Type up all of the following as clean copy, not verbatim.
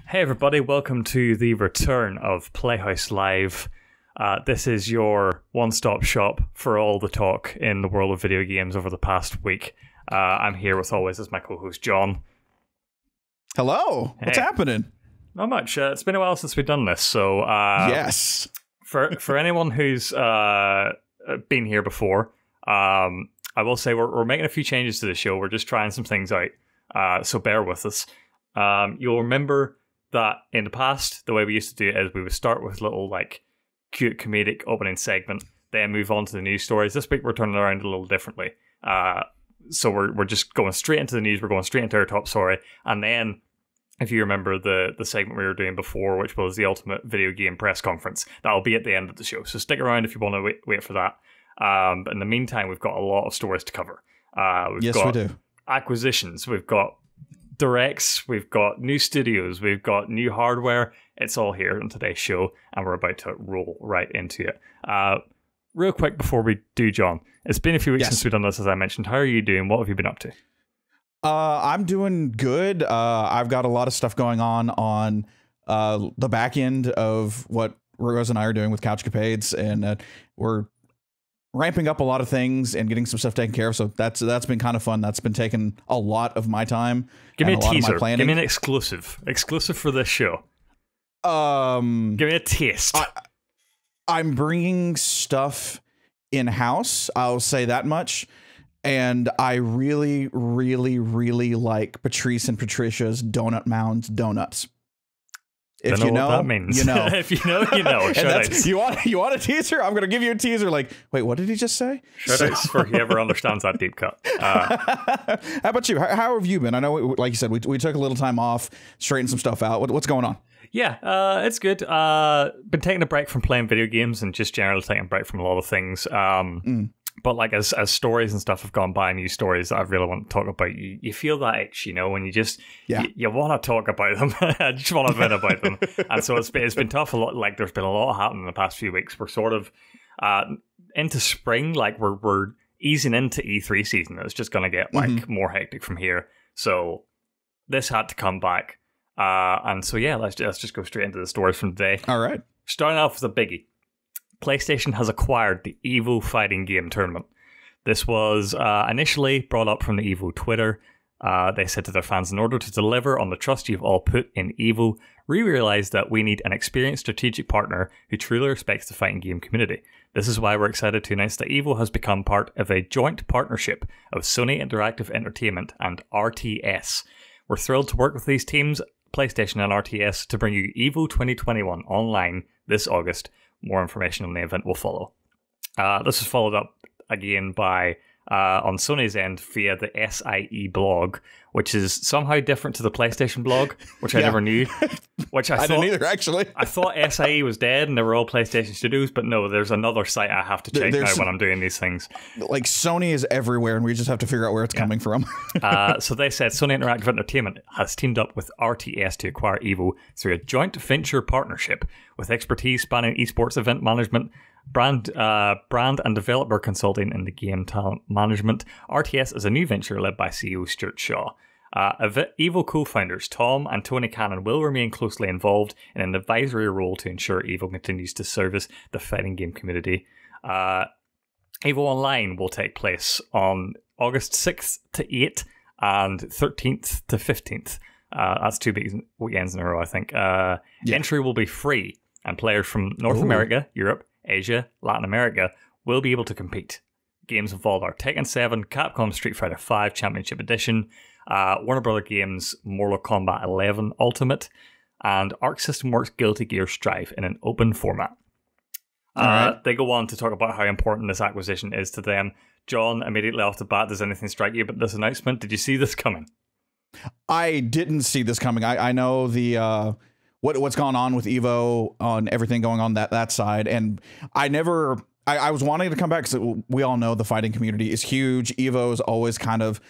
Hey everybody, welcome to the return of Playhouse Live. This is your one-stop shop for all the talk in the world of video games over the past week. I'm here with always as my co-host John. Hello, what's happening? Not much. It's been a while since we've done this, so yes. For anyone who's been here before, I will say we're making a few changes to the show. We're just trying some things out, so bear with us. You'll remember that in the past, the way we used to do it is we would start with little cute comedic opening segment, then move on to the news stories. This week we're turning around a little differently. So we're just going straight into the news. We're going straight into our top story, and then if you remember the segment we were doing before, which was the Ultimate Video Game Press Conference, that'll be at the end of the show. So stick around if you want to wait for that. But in the meantime, we've got a lot of stories to cover. We do. Acquisitions. We've got directs, we've got new studios, we've got new hardware. It's all here on today's show, and we're about to roll right into it. Real quick before we do, John, it's been a few weeks since we've done this, as I mentioned. How are you doing? What have you been up to? I'm doing good. I've got a lot of stuff going on the back end of what Rose and I are doing with Couchcapades, and we're ramping up a lot of things and getting some stuff taken care of. So that's been kind of fun. That's been taking a lot of my time. Give me a teaser. Give me an exclusive for this show. Give me a taste. I'm bringing stuff in house. I'll say that much. And I really, really, really like Patrice and Patricia's Donut Mounds donuts. If you know what that means. You know. If you know, you know. You want a teaser? I'm going to give you a teaser. Like, wait, what did he just say? Shoutouts for whoever understands that deep cut. How about you? How have you been? I know, like you said, we took a little time off, straightened some stuff out. What's going on? Yeah, it's good. Been taking a break from playing video games and just generally taking a break from a lot of things. But as stories and stuff have gone by, new stories that I really want to talk about, you feel that itch, when you just you want to talk about them. I just want to vent about them. And so it's been tough. A lot. There's been a lot happening in the past few weeks. We're sort of into spring. We're easing into E3 season. It's just going to get more hectic from here. So this had to come back. And so let's just go straight into the stories from today. All right. Starting off with a biggie. PlayStation has acquired the EVO fighting game tournament. This was initially brought up from the EVO Twitter. They said to their fans, in order to deliver on the trust you've all put in EVO, we realized that we need an experienced strategic partner who truly respects the fighting game community. This is why we're excited to announce that EVO has become part of a joint partnership of Sony Interactive Entertainment and RTS. We're thrilled to work with these teams, PlayStation and RTS, to bring you EVO 2021 online this August. More information on the event will follow. This was followed up again by, on Sony's end, via the SIE blog, which is somehow different to the PlayStation blog, which I never knew. Which I didn't either, actually. I thought SIE was dead and they were all PlayStation studios, but no, there's another site I have to check now when I'm doing these things. Sony is everywhere, and we just have to figure out where it's coming from. So they said Sony Interactive Entertainment has teamed up with RTS to acquire EVO through a joint venture partnership with expertise spanning esports event management, brand and developer consulting in the game talent management. RTS is a new venture led by CEO Stuart Shaw. EVO co-founders Tom and Tony Cannon will remain closely involved in an advisory role to ensure EVO continues to service the fighting game community. EVO Online will take place on August 6th to 8th and 13th to 15th. That's 2 weekends in a row, I think. Entry will be free, and players from North America, Europe, Asia, Latin America will be able to compete. Games involved are Tekken 7, Capcom Street Fighter V Championship Edition, Warner Bros. Games Mortal Kombat 11 Ultimate, and Arc System Works Guilty Gear Strive in an open format. They go on to talk about how important this acquisition is to them. John, immediately off the bat, does anything strike you about this announcement? Did you see this coming? I didn't see this coming. I know the what's gone on with EVO on everything going on that side, and I was wanting to come back because we all know the fighting community is huge. EVO is always kind of,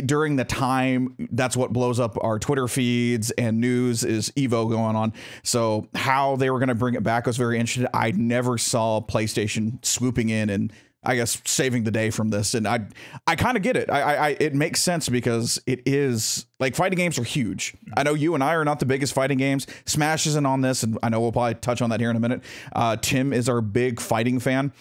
during the time, that's what blows up our Twitter feeds and news is EVO going on. So how they were going to bring it back, I was very interested. I never saw PlayStation swooping in and I guess, saving the day from this. And I kind of get it. It makes sense because it is like fighting games are huge. I know you and I are not the biggest fighting games. Smash isn't on this, and I know we'll probably touch on that here in a minute. Tim is our big fighting fan.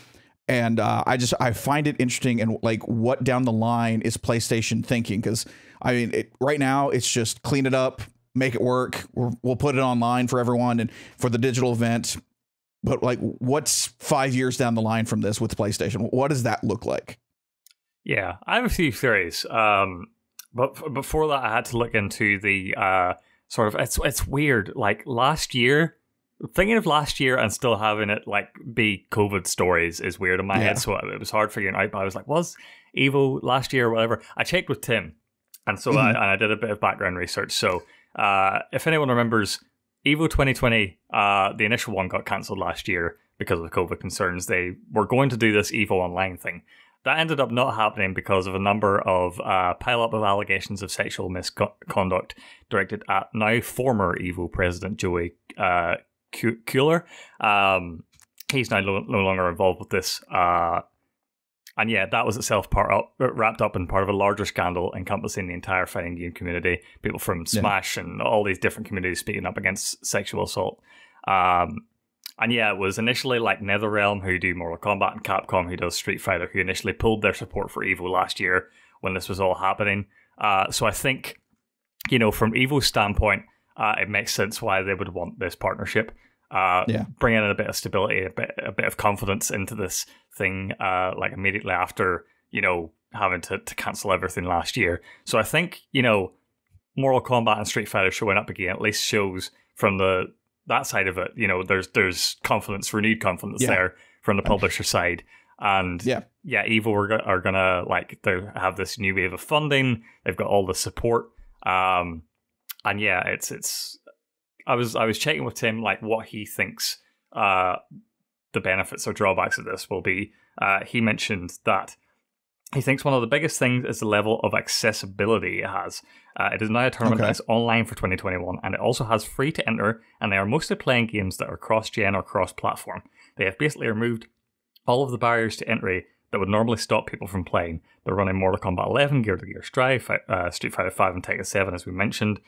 And I find it interesting, and like what down the line is PlayStation thinking? Because I mean, right now it's just clean it up, make it work. We'll put it online for everyone and for the digital event. But like, what's 5 years down the line from this with PlayStation? What does that look like? Yeah, I have a few theories. But before that, I had to look into the sort of it's weird. Like last year. Thinking of last year and still having it like be COVID stories is weird in my head, so it was hard figuring out. But I was like, was EVO last year or whatever? I checked with Tim, and so I did a bit of background research. So if anyone remembers, EVO 2020, the initial one got cancelled last year because of COVID concerns. They were going to do this EVO Online thing. That ended up not happening because of a number of pile-up of allegations of sexual misconduct directed at now former EVO president Joey Kuehler. He's now no longer involved with this. And yeah, that was itself wrapped up in part of a larger scandal encompassing the entire fighting game community. People from Smash and all these different communities speaking up against sexual assault. And yeah, it was initially like NetherRealm, who do Mortal Kombat, and Capcom, who does Street Fighter, who initially pulled their support for EVO last year when this was all happening. So I think, from EVO's standpoint, it makes sense why they would want this partnership. Bringing in a bit of stability, a bit of confidence into this thing, like immediately after, having to cancel everything last year. So I think, Mortal Kombat and Street Fighter showing up again at least shows from that side of it, there's confidence, renewed confidence there from the publisher side. And EVO are gonna they have this new wave of funding. They've got all the support. And yeah, it's. I was checking with Tim what he thinks the benefits or drawbacks of this will be. He mentioned that he thinks one of the biggest things is the level of accessibility it has. It is now a tournament that's online for 2021, and it also has free to enter, and they are mostly playing games that are cross-gen or cross-platform. They have basically removed all of the barriers to entry that would normally stop people from playing. They're running Mortal Kombat 11, Gear to Gear Strive, Street Fighter 5 and Tekken 7, as we mentioned.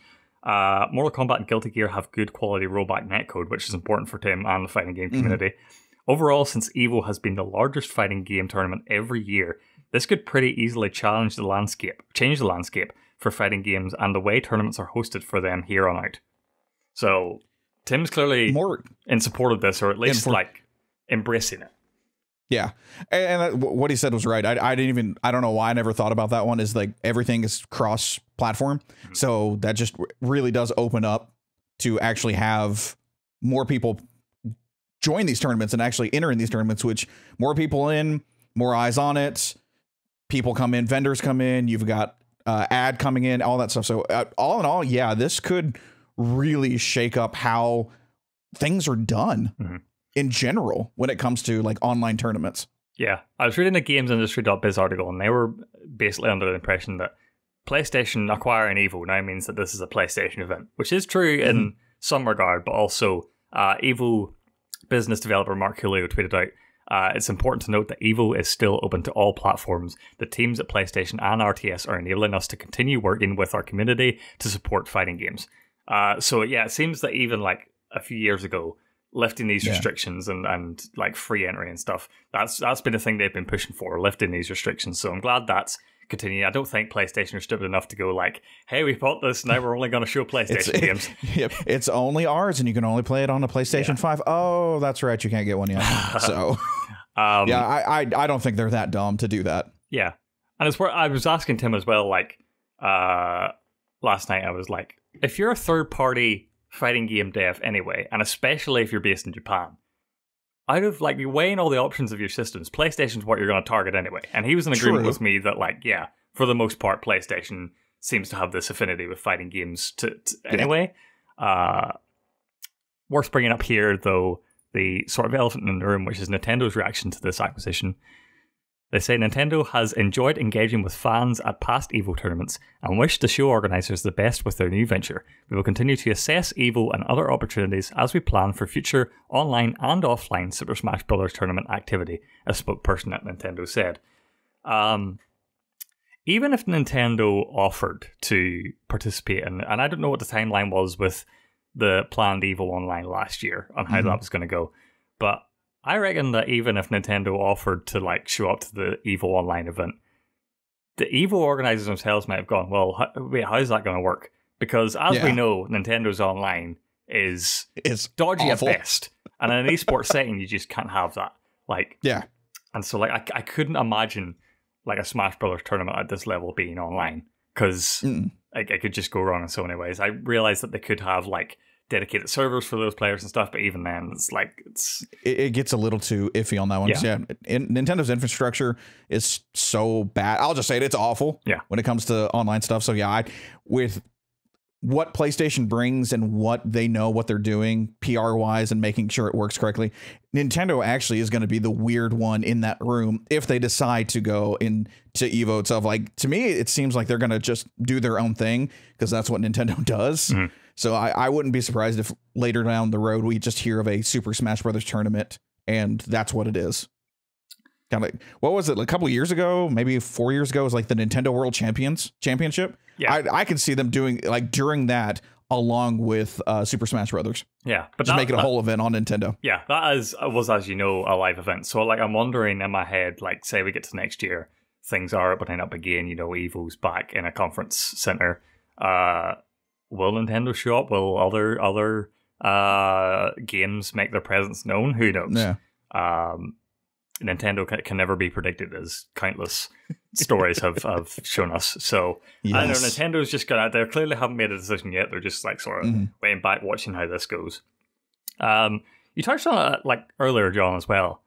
Mortal Kombat and Guilty Gear have good quality rollback netcode, which is important for Tim and the fighting game community. Overall, since EVO has been the largest fighting game tournament every year, this could pretty easily change the landscape for fighting games and the way tournaments are hosted for them here on out. So Tim's clearly in support of this, or at least embracing it. Yeah, and what he said was right. I don't know why I never thought about that one. Is everything is cross-platform, so that just really does open up to actually have more people join these tournaments and actually enter in these tournaments. Which more people in, more eyes on it. People come in, vendors come in. You've got ad coming in, all that stuff. So all in all, yeah, this could really shake up how things are done. In general, when it comes to online tournaments. Yeah, I was reading the gamesindustry.biz article, and they were basically under the impression that PlayStation acquiring EVO now means that this is a PlayStation event, which is true in some regard, but also EVO business developer Mark Julio tweeted out, it's important to note that EVO is still open to all platforms. The teams at PlayStation and RTS are enabling us to continue working with our community to support fighting games. So yeah, it seems that even a few years ago, lifting these restrictions and free entry and stuff, that's been a thing they've been pushing for, lifting these restrictions. So I'm glad that's continuing. I don't think PlayStation are stupid enough to go hey, we bought this, now we're only going to show PlayStation games. It's only ours, and you can only play it on a PlayStation 5. Oh, that's right, you can't get one yet. So I don't think they're that dumb to do that. Yeah, and it's where I was asking Tim as well. Last night I was if you're a third party fighting game dev anyway, and especially if you're based in Japan, out of you're weighing all the options of your systems, PlayStation's what you're going to target anyway. And he was in agreement with me that for the most part, PlayStation seems to have this affinity with fighting games anyway. Worth bringing up here, though, the sort of elephant in the room, which is Nintendo's reaction to this acquisition. They say Nintendo has enjoyed engaging with fans at past EVO tournaments and wish to show organisers the best with their new venture. We will continue to assess EVO and other opportunities as we plan for future online and offline Super Smash Bros. Tournament activity, a spokesperson at Nintendo said. Even if Nintendo offered to participate in, and I don't know what the timeline was with the planned EVO Online last year on how that was going to go, but I reckon that even if Nintendo offered to like show up to the EVO Online event, the EVO organizers themselves might have gone, well, wait, how's that going to work? Because as we know, Nintendo's Online is dodgy awful at best. And in an esports setting, you just can't have that. Like, yeah. And so like I couldn't imagine like a Smash Brothers tournament at this level being online, because it could just go wrong in so many ways. I realized that they could have like dedicated servers for those players and stuff, but even then, it gets a little too iffy on that one. Yeah, Nintendo's infrastructure is so bad. I'll just say it's awful. Yeah, when it comes to online stuff. So yeah, with what PlayStation brings and what they know what they're doing PR wise and making sure it works correctly, Nintendo actually is going to be the weird one in that room if they decide to go into EVO itself. Like, to me, it seems like they're going to just do their own thing because that's what Nintendo does. So I wouldn't be surprised if later down the road we just hear of a Super Smash Brothers tournament and that's what it is. Kind of, what was it, like a couple of years ago, maybe 4 years ago, it was like the Nintendo World Championship. Yeah, I can see them doing like during that along with Super Smash Brothers. Yeah, but just make it a whole event on Nintendo. Yeah, that was, as you know, a live event. So like I'm wondering in my head, like say we get to next year, things are opening up again. You know, EVO's back in a conference center. Will Nintendo show up? Will other games make their presence known? Who knows? Yeah. Nintendo can never be predicted, as countless stories have shown us. So yes. I don't know, Nintendo's just they clearly haven't made a decision yet. They're just like sort of waiting back, watching how this goes. You touched on it like earlier, John, as well,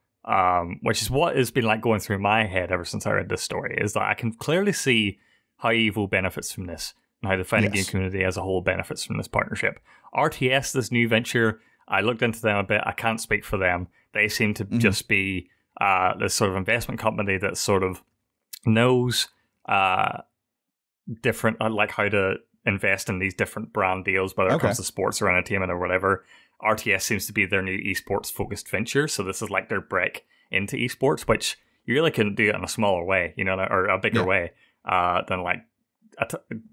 which is what has been like going through my head ever since I read this story, is that I can clearly see how EVO benefits from this and how the fighting game community as a whole benefits from this partnership. RTS, this new venture, I looked into them a bit. I can't speak for them. They seem to just be this sort of investment company that sort of knows different, like how to invest in these different brand deals, whether it comes to sports or entertainment or whatever. RTS seems to be their new esports focused venture, so this is like their break into esports, which you really couldn't do it in a smaller way, you know, or a bigger way than like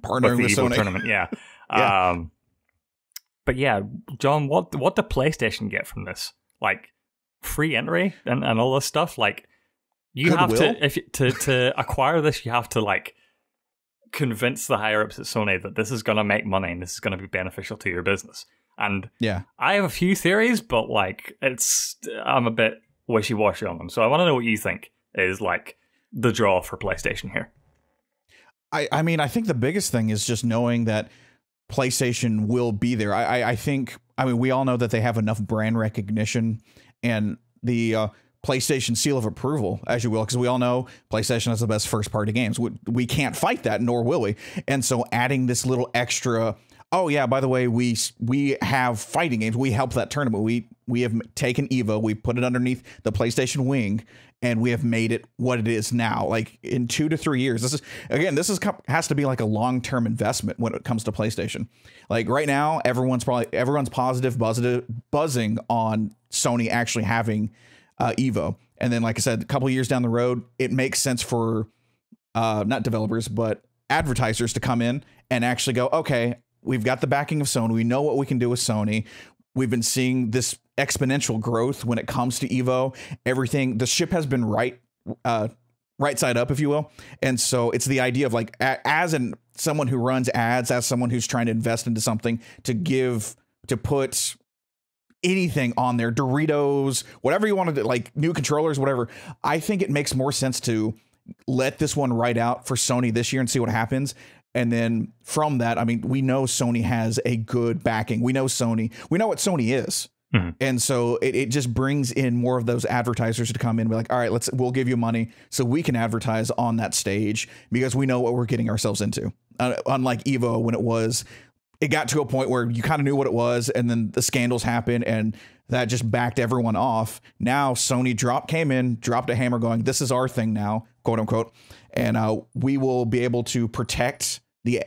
partnering with the EVO Sony tournament. But yeah, John, what did PlayStation get from this? Like free entry and all this stuff? Like you have to acquire this, you have to like convince the higher ups at Sony that this is going to make money and this is going to be beneficial to your business. And I have a few theories, but like I'm a bit wishy-washy on them. So I want to know what you think is like the draw for PlayStation here. I mean, I think the biggest thing is just knowing that PlayStation will be there. I think, we all know that they have enough brand recognition and the PlayStation seal of approval, as you will, because we all know PlayStation has the best first-party games. We can't fight that, nor will we. And so adding this little extra, oh yeah, by the way, we have fighting games. We help that tournament. We have taken EVO, we put it underneath the PlayStation wing, and we have made it what it is now. Like in 2 to 3 years, this has to be like a long-term investment when it comes to PlayStation. Like right now, everyone's positive buzzing on Sony actually having EVO, and then like I said, a couple years down the road, it makes sense for not developers but advertisers to come in and actually go, okay, we've got the backing of Sony. We know what we can do with Sony. We've been seeing this exponential growth when it comes to EVO. Everything, the ship has been right side up, if you will. And so it's the idea of like, as someone who runs ads, as someone who's trying to invest into something, to put anything on there, Doritos, whatever you want to do, like new controllers, whatever. I think it makes more sense to let this one ride out for Sony this year and see what happens. And then from that, we know Sony has a good backing. We know what Sony is. And so it just brings in more of those advertisers to come in and be like, all right, we'll give you money so we can advertise on that stage because we know what we're getting ourselves into. Unlike EVO, when it got to a point where you kind of knew what it was, and then the scandals happened, and that just backed everyone off. Now Sony came in, dropped a hammer going, this is our thing now, quote unquote. And we will be able to protect the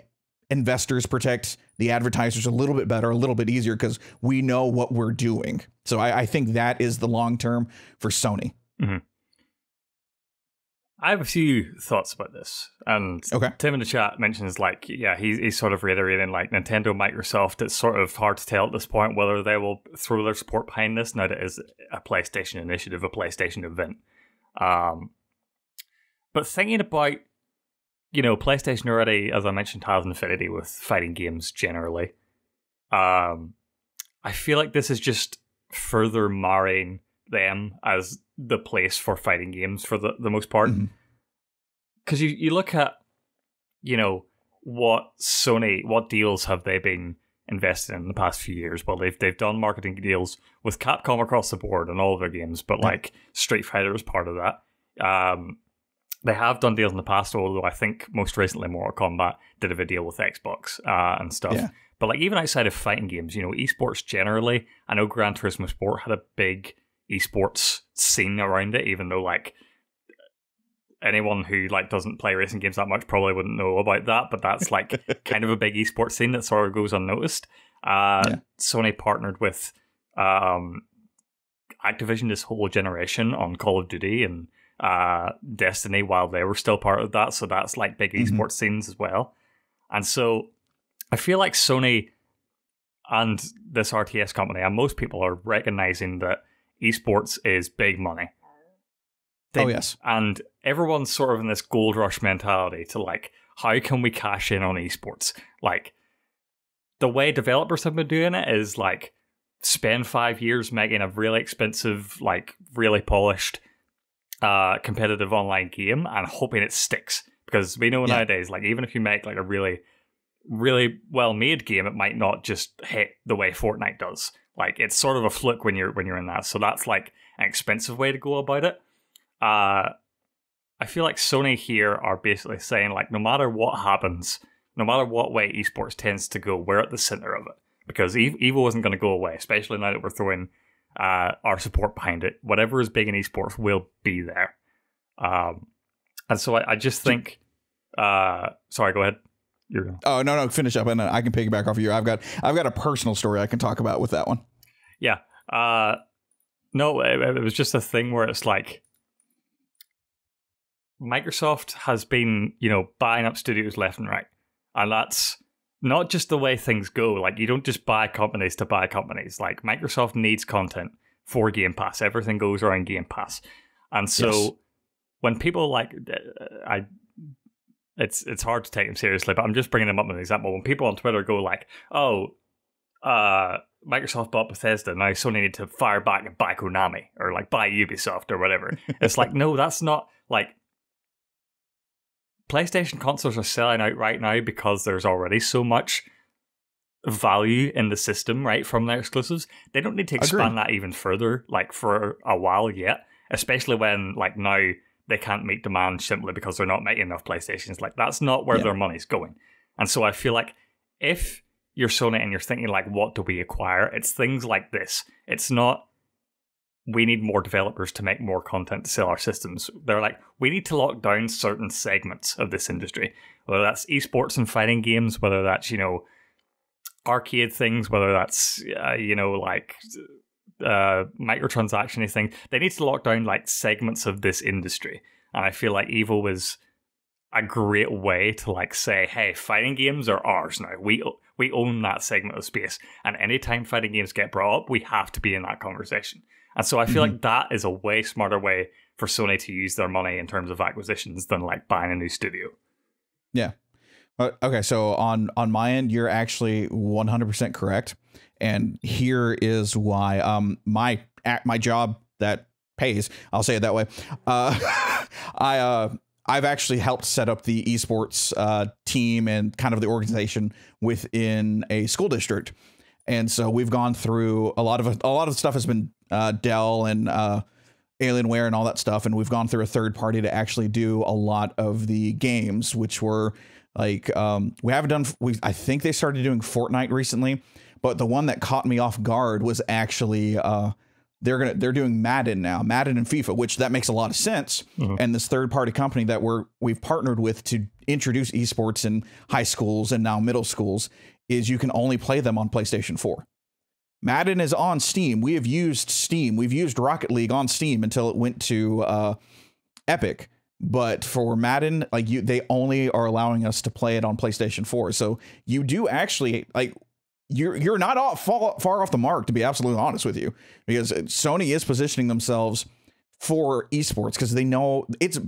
investors, protect the advertisers a little bit better, a little bit easier, because we know what we're doing. So I think that is the long term for Sony. Mm-hmm. I have a few thoughts about this, and Tim in the chat mentions like, yeah, he's sort of reiterating like Nintendo, Microsoft. It's sort of hard to tell at this point whether they will throw their support behind this now that it is a PlayStation initiative, a PlayStation event. But thinking about, PlayStation already, as I mentioned, has an affinity with fighting games generally. I feel like this is just further marrying them as the place for fighting games for the most part. Because you look at, what deals have they been invested in the past few years? Well, they've done marketing deals with Capcom across the board on all of their games, but like Street Fighter is part of that. They have done deals in the past, although I think most recently Mortal Kombat did have a deal with Xbox and stuff. Yeah. But like even outside of fighting games, esports generally, I know Gran Turismo Sport had a big esports scene around it, even though like anyone who like doesn't play racing games that much probably wouldn't know about that, but that's like kind of a big esports scene that sort of goes unnoticed. Sony partnered with Activision this whole generation on Call of Duty and Destiny while they were still part of that, so that's like big esports scenes as well. And so I feel like Sony and this RTS company and most people are recognizing that esports is big money. Yes. And everyone's sort of in this gold rush mentality to like, how can we cash in on esports? Like, the way developers have been doing it is like, spend 5 years making a really expensive, like really polished, competitive online game and hoping it sticks. Because we know nowadays, like even if you make like a really, really well made game, it might not just hit the way Fortnite does. Like it's sort of a fluke when you're in that. So that's like an expensive way to go about it. I feel like Sony here are basically saying like no matter what happens, no matter what way esports tends to go, we're at the center of it. Because EVO isn't going to go away, especially now that we're throwing our support behind it. Whatever is big in esports will be there. And so I just think... sorry, go ahead. Oh, no, finish up, and I can piggyback off of you. I've got a personal story I can talk about with that one. Yeah. No, it was just a thing where it's like... Microsoft has been, buying up studios left and right. And that's not just the way things go. Like, you don't just buy companies to buy companies. Like, Microsoft needs content for Game Pass. Everything goes around Game Pass. And so when people like... It's hard to take them seriously, but I'm just bringing them up as an example. When people on Twitter go like, Microsoft bought Bethesda, now Sony need to fire back and buy Konami, or like buy Ubisoft or whatever. It's like, no, that's not... like. PlayStation consoles are selling out right now because there's already so much value in the system, right, from their exclusives. They don't need to expand that even further, like, for a while yet, especially when, like, now they can't meet demand simply because they're not making enough PlayStations. Like, that's not where their money's going. And so I feel like if you're Sony and you're thinking, like, what do we acquire? It's things like this. It's not, we need more developers to make more content to sell our systems. They're like, we need to lock down certain segments of this industry, whether that's esports and fighting games, whether that's, arcade things, whether that's, microtransaction things. They need to lock down like segments of this industry. And I feel like EVO is a great way to like say, hey, fighting games are ours now. We own that segment of space. And anytime fighting games get brought up, we have to be in that conversation. And so I feel like that is a way smarter way for Sony to use their money in terms of acquisitions than like buying a new studio. Yeah. Okay. So on my end, you're actually 100% correct. And here is why. My job that pays, I'll say it that way. I've actually helped set up the esports team and kind of the organization within a school district. And so we've gone through a lot of stuff has been Dell and Alienware and all that stuff. And we've gone through a third party to actually do a lot of the games, which were Like we haven't done. I think they started doing Fortnite recently, but the one that caught me off guard was actually they're doing Madden now, Madden and FIFA, which that makes a lot of sense. And this third party company that we've partnered with to introduce esports in high schools and now middle schools is you can only play them on PlayStation 4. Madden is on Steam. We have used Steam. We've used Rocket League on Steam until it went to Epic. But for Madden, like they only are allowing us to play it on PlayStation 4. So you do actually like you're not far off the mark, to be absolutely honest with you, because Sony is positioning themselves for esports because they know it's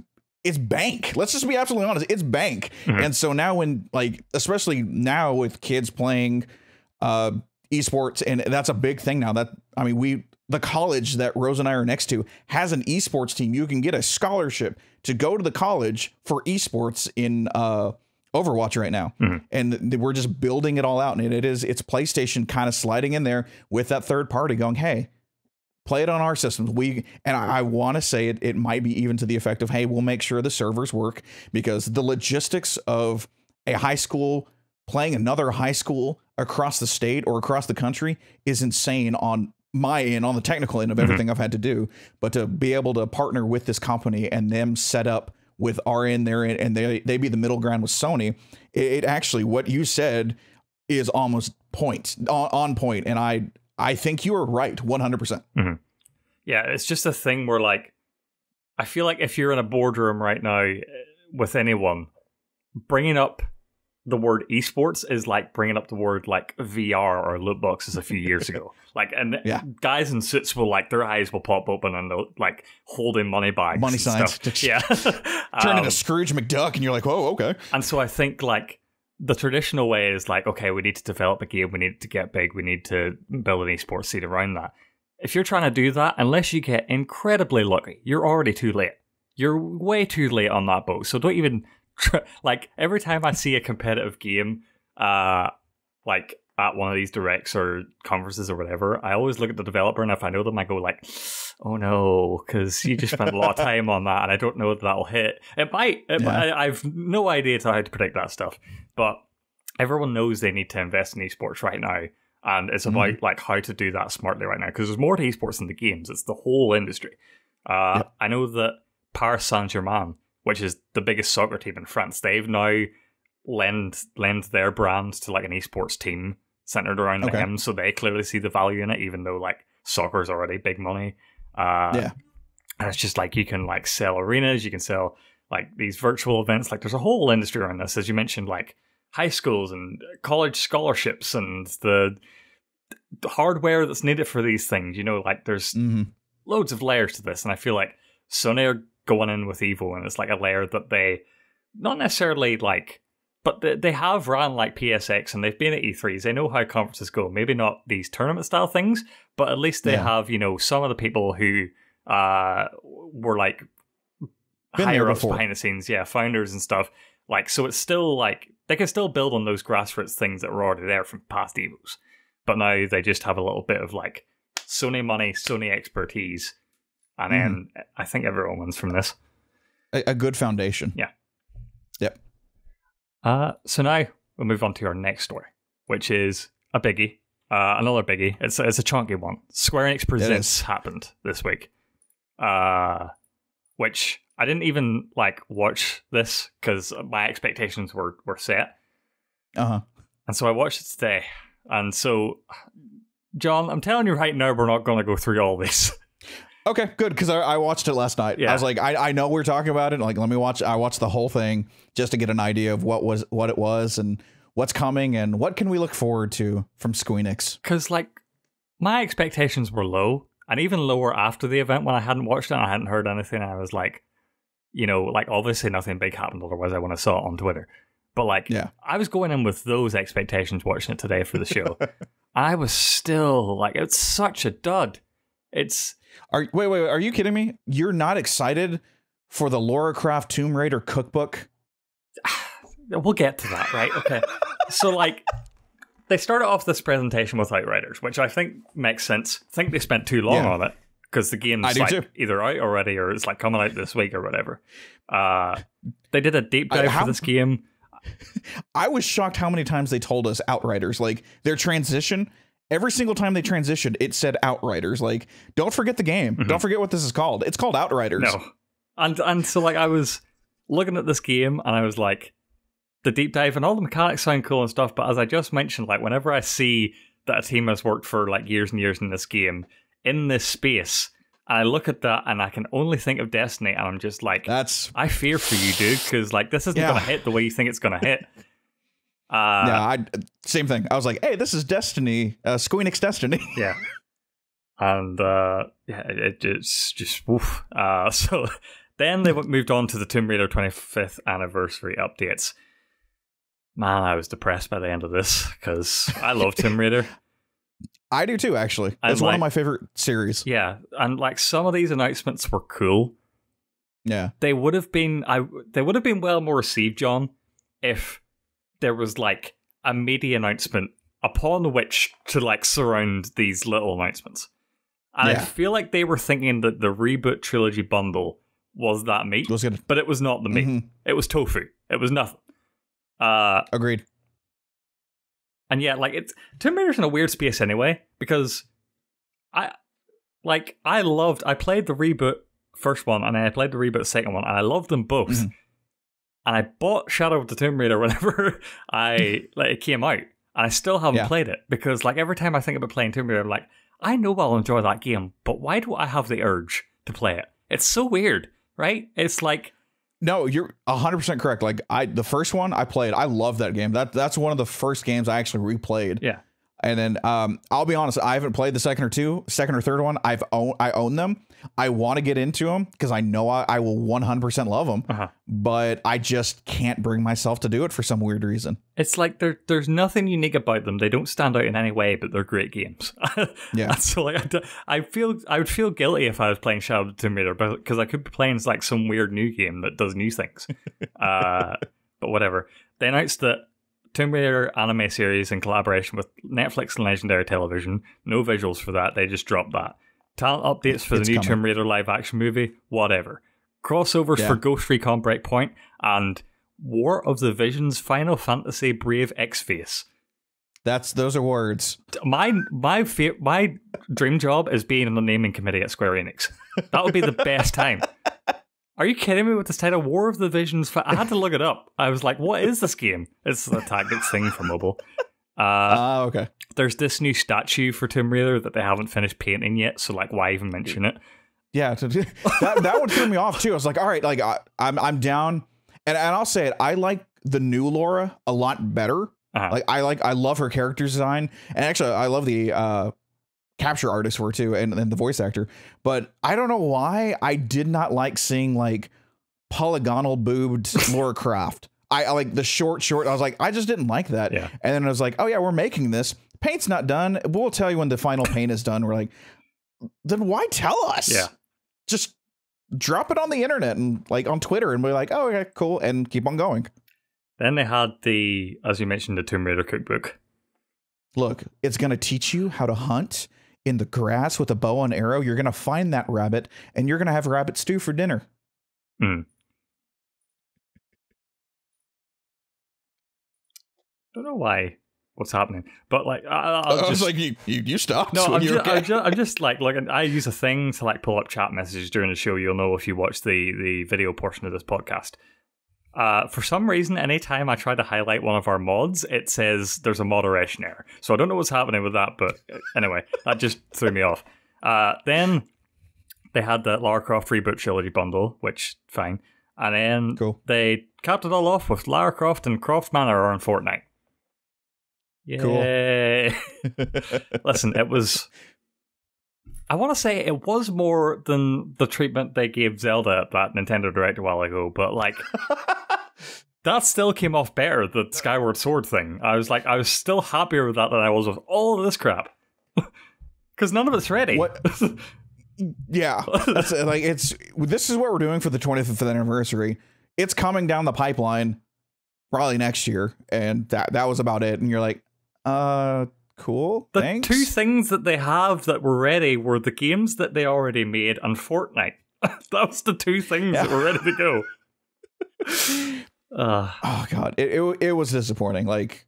bank. Let's just be absolutely honest. It's bank. And so now when like, especially now with kids playing esports, and that's a big thing now that, I mean, the college that Rose and I are next to has an esports team. You can get a scholarship to go to the college for esports in Overwatch right now. And we're just building it all out. And it's PlayStation kind of sliding in there with that third party going, hey, play it on our systems. I want to say it might be even to the effect of, hey, we'll make sure the servers work, because the logistics of a high school playing another high school across the state or across the country is insane on my end, on the technical end of everything I've had to do. But to be able to partner with this company and them set up with our end there, and they be the middle ground with Sony, it actually, what you said is almost on point. And I think you are right 100%. Yeah, it's just a thing where, like, I feel like if you're in a boardroom right now with anyone, bringing up the word esports is like bringing up the word like VR or loot boxes a few years ago. Like, and guys in suits will, like, their eyes will pop open and they'll, like, holding money bags, money signs, turn into Scrooge McDuck, and you're like, whoa, okay. And so I think, like, the traditional way is like, okay, we need to develop a game, we need to get big, we need to build an esports scene around that. If you're trying to do that, unless you get incredibly lucky, you're already too late. You're way too late on that boat. So don't even like, every time I see a competitive game, like at one of these directs or conferences or whatever, I always look at the developer, and if I know them, I go like, oh no, because you just spent a lot of time on that, and I don't know if that'll hit. It might. I've no idea how to predict that stuff, but everyone knows they need to invest in esports right now, and it's about like how to do that smartly right now, because there's more to esports than the games. It's the whole industry. I know that Paris Saint-Germain, which is the biggest soccer team in France, they've now lend their brand to like an esports team centered around them, so they clearly see the value in it, even though like soccer is already big money. And it's just like, you can like sell arenas, you can sell like these virtual events. Like, there's a whole industry around this, as you mentioned, like high schools and college scholarships and the hardware that's needed for these things. You know, like there's loads of layers to this, and I feel like Sony are going in with EVO, and it's like a layer that they not necessarily like, but they have ran like PSX, and they've been at E3s. They know how conferences go. Maybe not these tournament style things, but at least they have, you know, some of the people who were like higher ups behind the scenes, founders and stuff. Like, so it's still like they can still build on those grassroots things that were already there from past EVOs, but now they just have a little bit of like Sony money, Sony expertise. And then I think everyone wins from this. A good foundation. Yeah. Yep. So now we'll move on to our next story, which is a biggie. Another biggie. It's a chunky one. Square Enix Presents happened this week. Which I didn't even like watch this because my expectations were set. And so I watched it today. And so, John, I'm telling you right now, we're not going to go through all this. Okay, good, because I watched it last night. I was like, I know we're talking about it. Like, let me watch. I watched the whole thing just to get an idea of what it was and what's coming and what can we look forward to from Squeenix. Because like my expectations were low, and even lower after the event when I hadn't watched it and I hadn't heard anything. I was like, you know, like obviously nothing big happened, otherwise I wouldn't have saw it on Twitter. But like, I was going in with those expectations watching it today for the show. I was still like, it's such a dud. Wait, are you kidding me? You're not excited for the Lara Croft Tomb Raider cookbook? We'll get to that, right? Okay. So, like, they started off this presentation with Outriders, which I think makes sense. I think they spent too long on it, because the game's like either out already or it's like coming out this week or whatever. They did a deep dive for this game. I was shocked how many times they told us Outriders. Like, their transition, every single time they transitioned, it said Outriders. Like, don't forget the game. Don't forget what this is called. It's called Outriders. No. And so, like, I was looking at this game, and I was like, the deep dive and all the mechanics sound cool and stuff, but as I just mentioned, like, whenever I see that a team has worked for, like, years and years in this game, in this space, I look at that and I can only think of Destiny, and I'm just like, I fear for you, dude, because, like, this isn't going to hit the way you think it's going to hit. Same thing. I was like, hey, this is Destiny, Square Enix Destiny. Yeah. And, it's just, woof. So then they moved on to the Tomb Raider 25th anniversary updates. Man, I was depressed by the end of this, because I love Tomb Raider. I do too, actually. It's one of my favorite series. Yeah, and like some of these announcements were cool. Yeah. They would have been well more received, John, if there was like a media announcement upon which to like surround these little announcements. And I feel like they were thinking that the Reboot Trilogy bundle was that meat, but it was not the meat. It was tofu. It was nothing. Agreed. And yeah, like Tomb Raider's in a weird space anyway, because I played the Reboot first one and I played the Reboot second one, and I loved them both. And I bought Shadow of the Tomb Raider whenever it came out, and I still haven't played it, because like every time I think about playing Tomb Raider, I'm like, I know I'll enjoy that game, but why do I have the urge to play it? It's so weird, right? It's like, no, you're 100% correct. Like the first one I played, I love that game. That's one of the first games I actually replayed. Yeah. And then I'll be honest, I haven't played the second or third one. I own them. I want to get into them because I know I will 100% love them. But I just can't bring myself to do it for some weird reason. It's like there's nothing unique about them. They don't stand out in any way, but they're great games. Yeah. So like I would feel guilty if I was playing Shadow of the Tomb Raider, because I could be playing like some weird new game that does new things. But whatever. They announced that Tomb Raider anime series in collaboration with Netflix and Legendary Television. No visuals for that. They just dropped that. Talent updates for the new Tomb Raider live action movie. Whatever. Crossovers for Ghost Recon Breakpoint and War of the Visions Final Fantasy Brave X-Face. Those are words. My dream job is being in the naming committee at Square Enix. That would be the best time. Are you kidding me with this title? War of the Visions. I had to look it up. I was like, what is this game? It's a tactics thing for mobile. Okay. There's this new statue for Tomb Raider that they haven't finished painting yet, so like, why even mention it? Yeah, that one threw me off too. I was like, all right, like I'm down. And I'll say it, I like the new Laura a lot better. Like I love her character design. And actually I love the capture artist for her too, and the voice actor. But I don't know why I did not like seeing like polygonal boobed Laura Croft. I like the short. I was like, I just didn't like that. Yeah. And then I was like, oh yeah, we're making this. Paint's not done. We'll tell you when the final paint is done. We're like, then why tell us? Yeah. Just drop it on the internet and like on Twitter and be like, oh, okay, cool, and keep on going. Then they had as you mentioned, the Tomb Raider cookbook. Look, it's going to teach you how to hunt in the grass with a bow and arrow. You're going to find that rabbit, and you're going to have rabbit stew for dinner. Don't know why. What's happening? But like, I was like, you stopped. No, I'm just like, I use a thing to like pull up chat messages during the show. You'll know if you watch the video portion of this podcast. For some reason, anytime I try to highlight one of our mods, it says there's a moderation error. So I don't know what's happening with that, but anyway, that just threw me off. Then they had the Lara Croft Reboot Trilogy bundle, which, fine. And then they capped it all off with Lara Croft and Croft Manor are on Fortnite. Yay. Cool. Listen, it was... I want to say it was more than the treatment they gave Zelda at that Nintendo Direct a while ago, but like... that still came off better, the Skyward Sword thing. I was still happier with that than I was with all of this crap. Because none of it's ready. What? Yeah. That's, like, this is what we're doing for the 25th anniversary. It's coming down the pipeline probably next year, and that was about it. And you're like, cool, thanks. The two things that they have that were ready were the games that they already made and Fortnite. That was the two things that were ready to go. Oh god, it was disappointing. Like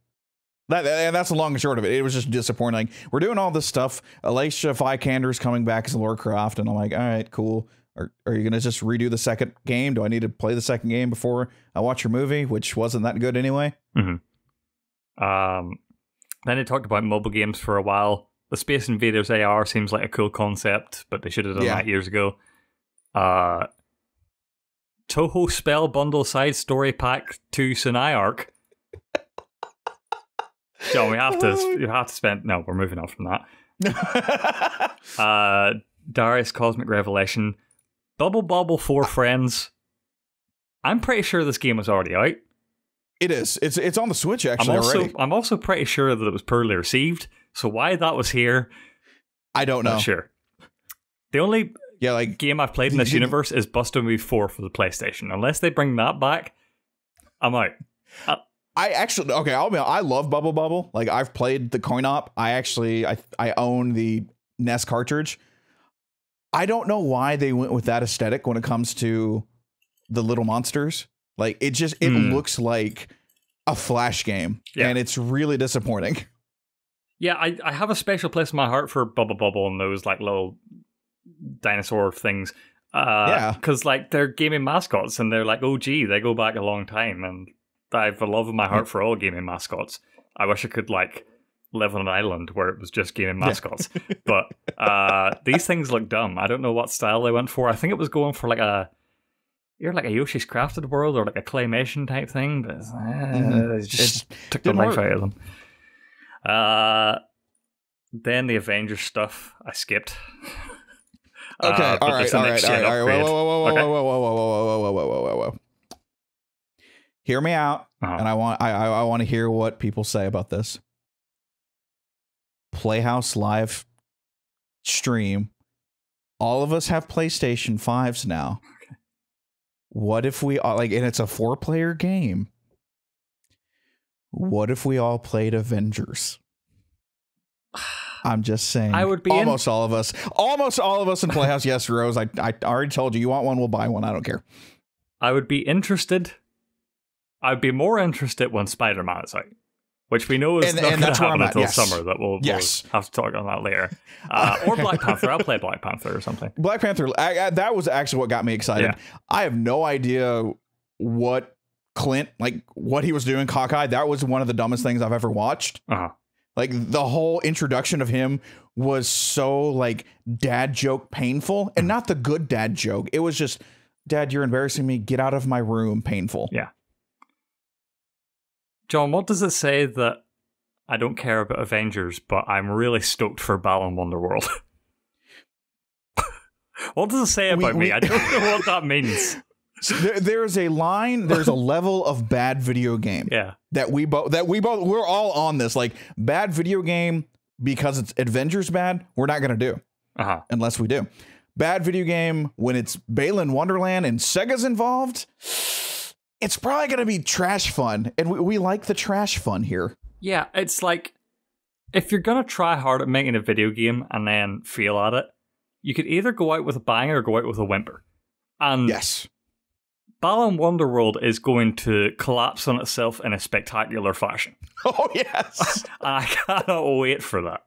that, and that's the long and short of it. It was just disappointing. Like, we're doing all this stuff. Alicia Vikander's coming back as Lara Croft, and I'm like, all right, cool. Are you gonna just redo the second game? Do I need to play the second game before I watch your movie, which wasn't that good anyway? Then they talked about mobile games for a while. The Space Invaders AR seems like a cool concept, but they should have done that years ago. Toho Spell Bundle Side Story Pack 2 Sinai Arc. John, we have to spend... No, we're moving on from that. Darius Cosmic Revelation. Bubble Bobble 4 Friends. I'm pretty sure this game was already out. It is. It's on the Switch, actually, already. I'm also pretty sure that it was poorly received. So why that was here, I don't know. Not sure. The only game I've played in this universe is Buster Move 4 for the PlayStation. Unless they bring that back, I'm out. I love Bubble Bubble. Like, I've played the coin op. I own the NES cartridge. I don't know why they went with that aesthetic when it comes to the little monsters. Like, it looks like a Flash game, and it's really disappointing. Yeah, I have a special place in my heart for Bubble Bubble and those like little dinosaur things. Because like they're gaming mascots and they're like OG. They go back a long time, and I have a love in my heart for all gaming mascots. I wish I could like live on an island where it was just gaming mascots. But these things look dumb. I don't know what style they went for. I think it was going for like a Yoshi's Crafted World or like a claymation type thing, but it just took the life out of them. Then the Avengers stuff I skipped. Okay, all right. Whoa. Hear me out, and I want to hear what people say about this. Playhouse Live stream. All of us have PlayStation 5s now. Okay. What if we all and it's a 4-player game? What if we all played Avengers? I'm just saying. I would be almost all of us in Playhouse. Yes, Rose. I already told you. You want one? We'll buy one. I don't care. I would be interested. I'd be more interested when Spider-Man is out, which we know is not going to happen until summer. That we'll have to talk on that later. Or Black Panther. I'll play Black Panther or something. Black Panther. that was actually what got me excited. Yeah. I have no idea what Clint, like what he was doing cockeyed. That was one of the dumbest things I've ever watched. Like the whole introduction of him was so like dad joke painful, and not the good dad joke. It was just, Dad, you're embarrassing me. Get out of my room. Painful. Yeah. John, what does it say that I don't care about Avengers, but I'm really stoked for Balan Wonderworld? What does it say about me? I don't know what that means. There's a line, there's a level of bad video game. Yeah. We're all on this. Like, bad video game because it's Avengers bad, we're not going to do. Unless we do. Bad video game when it's Balan Wonderland and Sega's involved, it's probably going to be trash fun. And we like the trash fun here. Yeah, it's like, if you're going to try hard at making a video game and then fail at it, you could either go out with a bang or go out with a whimper. And yes. Balan Wonderworld is going to collapse on itself in a spectacular fashion. Oh, yes. I cannot wait for that.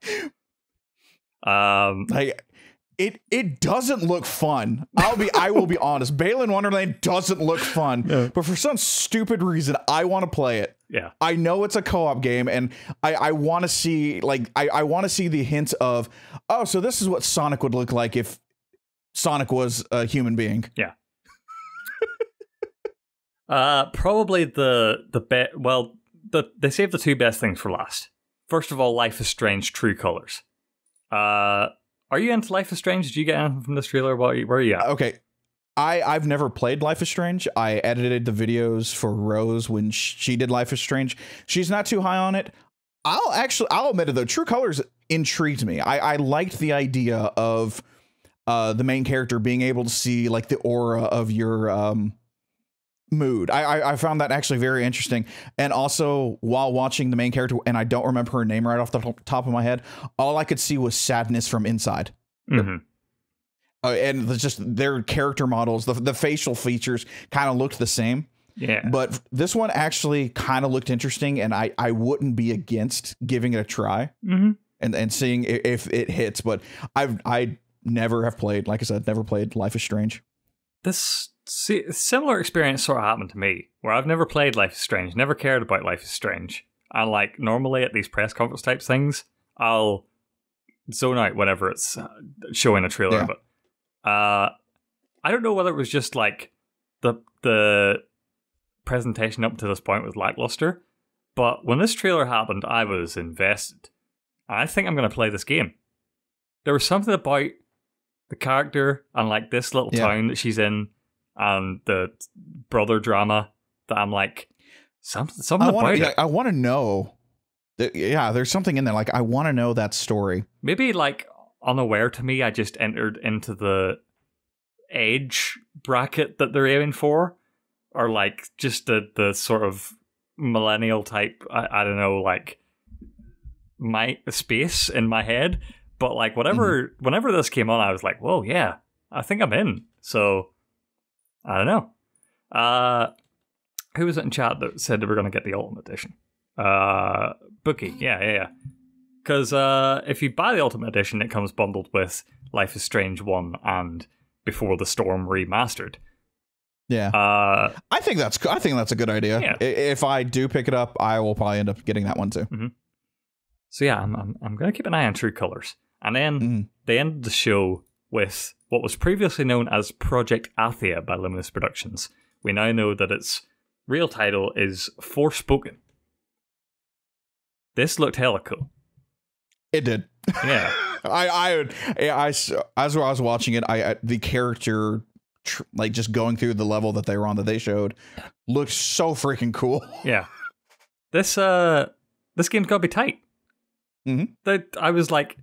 It doesn't look fun. I will be honest. Balan Wonderland doesn't look fun, but for some stupid reason, I want to play it. Yeah. I know it's a co-op game, and I want to see I want to see the hints of, oh, so this is what Sonic would look like if Sonic was a human being. Yeah. Probably they saved the two best things for last. First of all, Life is Strange True Colors. Are you into Life is Strange? Did you get anything from this trailer? Where are you at? Okay. I've never played Life is Strange. I edited the videos for Rose when she did Life is Strange. She's not too high on it. I'll admit it though. True Colors intrigued me. I liked the idea of the main character being able to see like the aura of your mood. I found that actually very interesting. And also, while watching the main character, and I don't remember her name right off the top of my head, all I could see was sadness from inside. Mm-hmm. And just their character models, the facial features kind of looked the same. Yeah. But this one actually kind of looked interesting, and I wouldn't be against giving it a try and seeing if it hits. But I never have played, like I said, never played Life is Strange. This similar experience sort of happened to me, where I've never played Life is Strange, never cared about Life is Strange. And like normally at these press conference type things, I'll zone out whenever it's showing a trailer of it. I don't know whether it was just like the presentation up to this point was lackluster, but when this trailer happened, I was invested. I think I'm going to play this game. There was something about the character and like this little town that she's in and the brother drama that I'm like, something about it. I want to know. There's something in there. Like, I want to know that story. Maybe like unaware to me, I just entered into the age bracket that they're aiming for, or like just the sort of millennial type, I don't know, like my space in my head. But like whenever this came on, I was like, whoa, yeah, I think I'm in. So I don't know. Who was it in chat that said that we're going to get the Ultimate Edition? Bookie, yeah. Because if you buy the Ultimate Edition, it comes bundled with Life is Strange 1 and Before the Storm Remastered. Yeah, I think that's a good idea. Yeah. If I do pick it up, I will probably end up getting that one too. Mm-hmm. So yeah, I'm going to keep an eye on True Colors, and then they ended the show with what was previously known as Project Athia by Luminous Productions. We now know that its real title is Forspoken. This looked hella cool. It did. Yeah. I as I was watching it, the character like just going through the level that they were on that they showed looked so freaking cool. Yeah. This game's gotta be tight. I was like,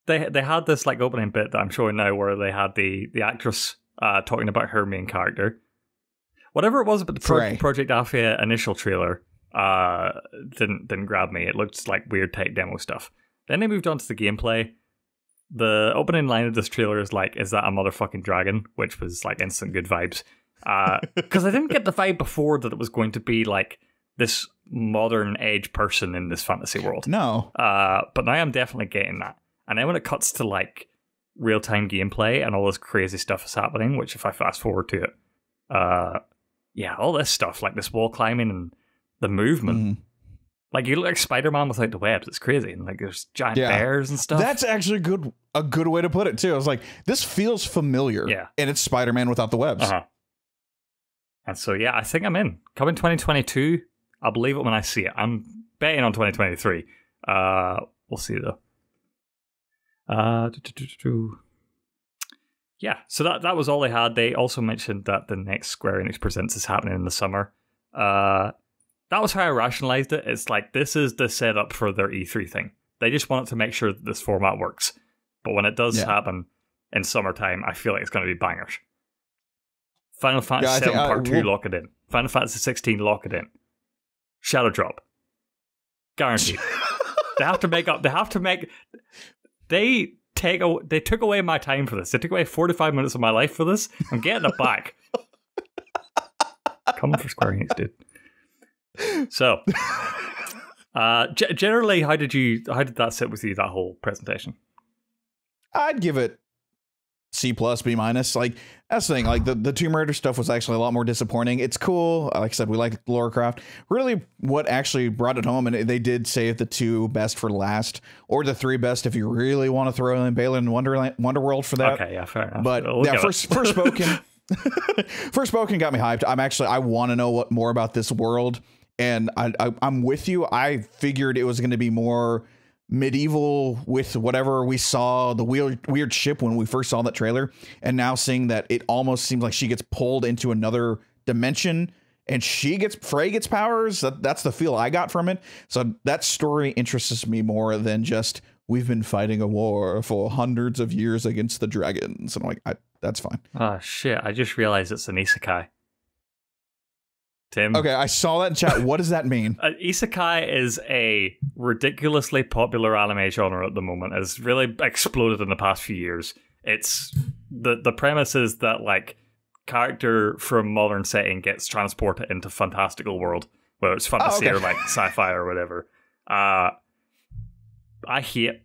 they had this like opening bit that I'm showing now where they had the actress talking about her main character. Whatever it was about the Project Athia initial trailer didn't grab me. It looked like weird tech demo stuff. Then they moved on to the gameplay. The opening line of this trailer is like, is that a motherfucking dragon? Which was like instant good vibes. Because I didn't get the vibe before that it was going to be like this modern age person in this fantasy world. No. But now I'm definitely getting that. And then when it cuts to like real-time gameplay and all this crazy stuff is happening, which if I fast forward to it, all this stuff, like this wall climbing and the movement. Like, you look like Spider-Man without the webs. It's crazy. And like there's giant bears and stuff. That's actually a good way to put it too. I was like, this feels familiar. Yeah. And it's Spider-Man without the webs. And so yeah, I think I'm in. Coming 2022, I'll believe it when I see it. I'm betting on 2023. We'll see though. Yeah, so that was all they had. They also mentioned that the next Square Enix Presents is happening in the summer. That was how I rationalized it. It's like, this is the setup for their E3 thing. They just want to make sure that this format works. But when it does happen in summertime, I feel like it's going to be bangers. Final Fantasy 7 Part 2, lock it in. Final Fantasy 16, lock it in. Shadow Drop. Guaranteed. They have to make up. They took away my time for this. They took away 45 minutes of my life for this. I'm getting it back. Coming for Square Enix, dude. So, generally, how did that sit with you, that whole presentation? I'd give it C+, B-. Like, that's the thing. Like, the Tomb Raider stuff was actually a lot more disappointing. It's cool. Like I said, we like Lara Croft. Really, what actually brought it home, and they did save the 2 best for last, or the 3 best if you really want to throw in Balan and Wonderworld for that. Okay, yeah, fair enough. But Forspoken. Forspoken got me hyped. I want to know what more about this world. And I'm with you. I figured it was going to be more medieval with whatever we saw, the weird ship when we first saw that trailer. And now seeing that it almost seems like she gets pulled into another dimension and Frey gets powers. That's the feel I got from it. So that story interests me more than just, we've been fighting a war for hundreds of years against the dragons. And I'm like, that's fine. Oh, shit. I just realized it's an isekai. Tim. Okay, I saw that in chat. What does that mean? Isekai is a ridiculously popular anime genre at the moment. It's really exploded in the past few years. It's the premise is that like character from modern setting gets transported into fantastical world, whether it's fantasy or like sci-fi or whatever. I hate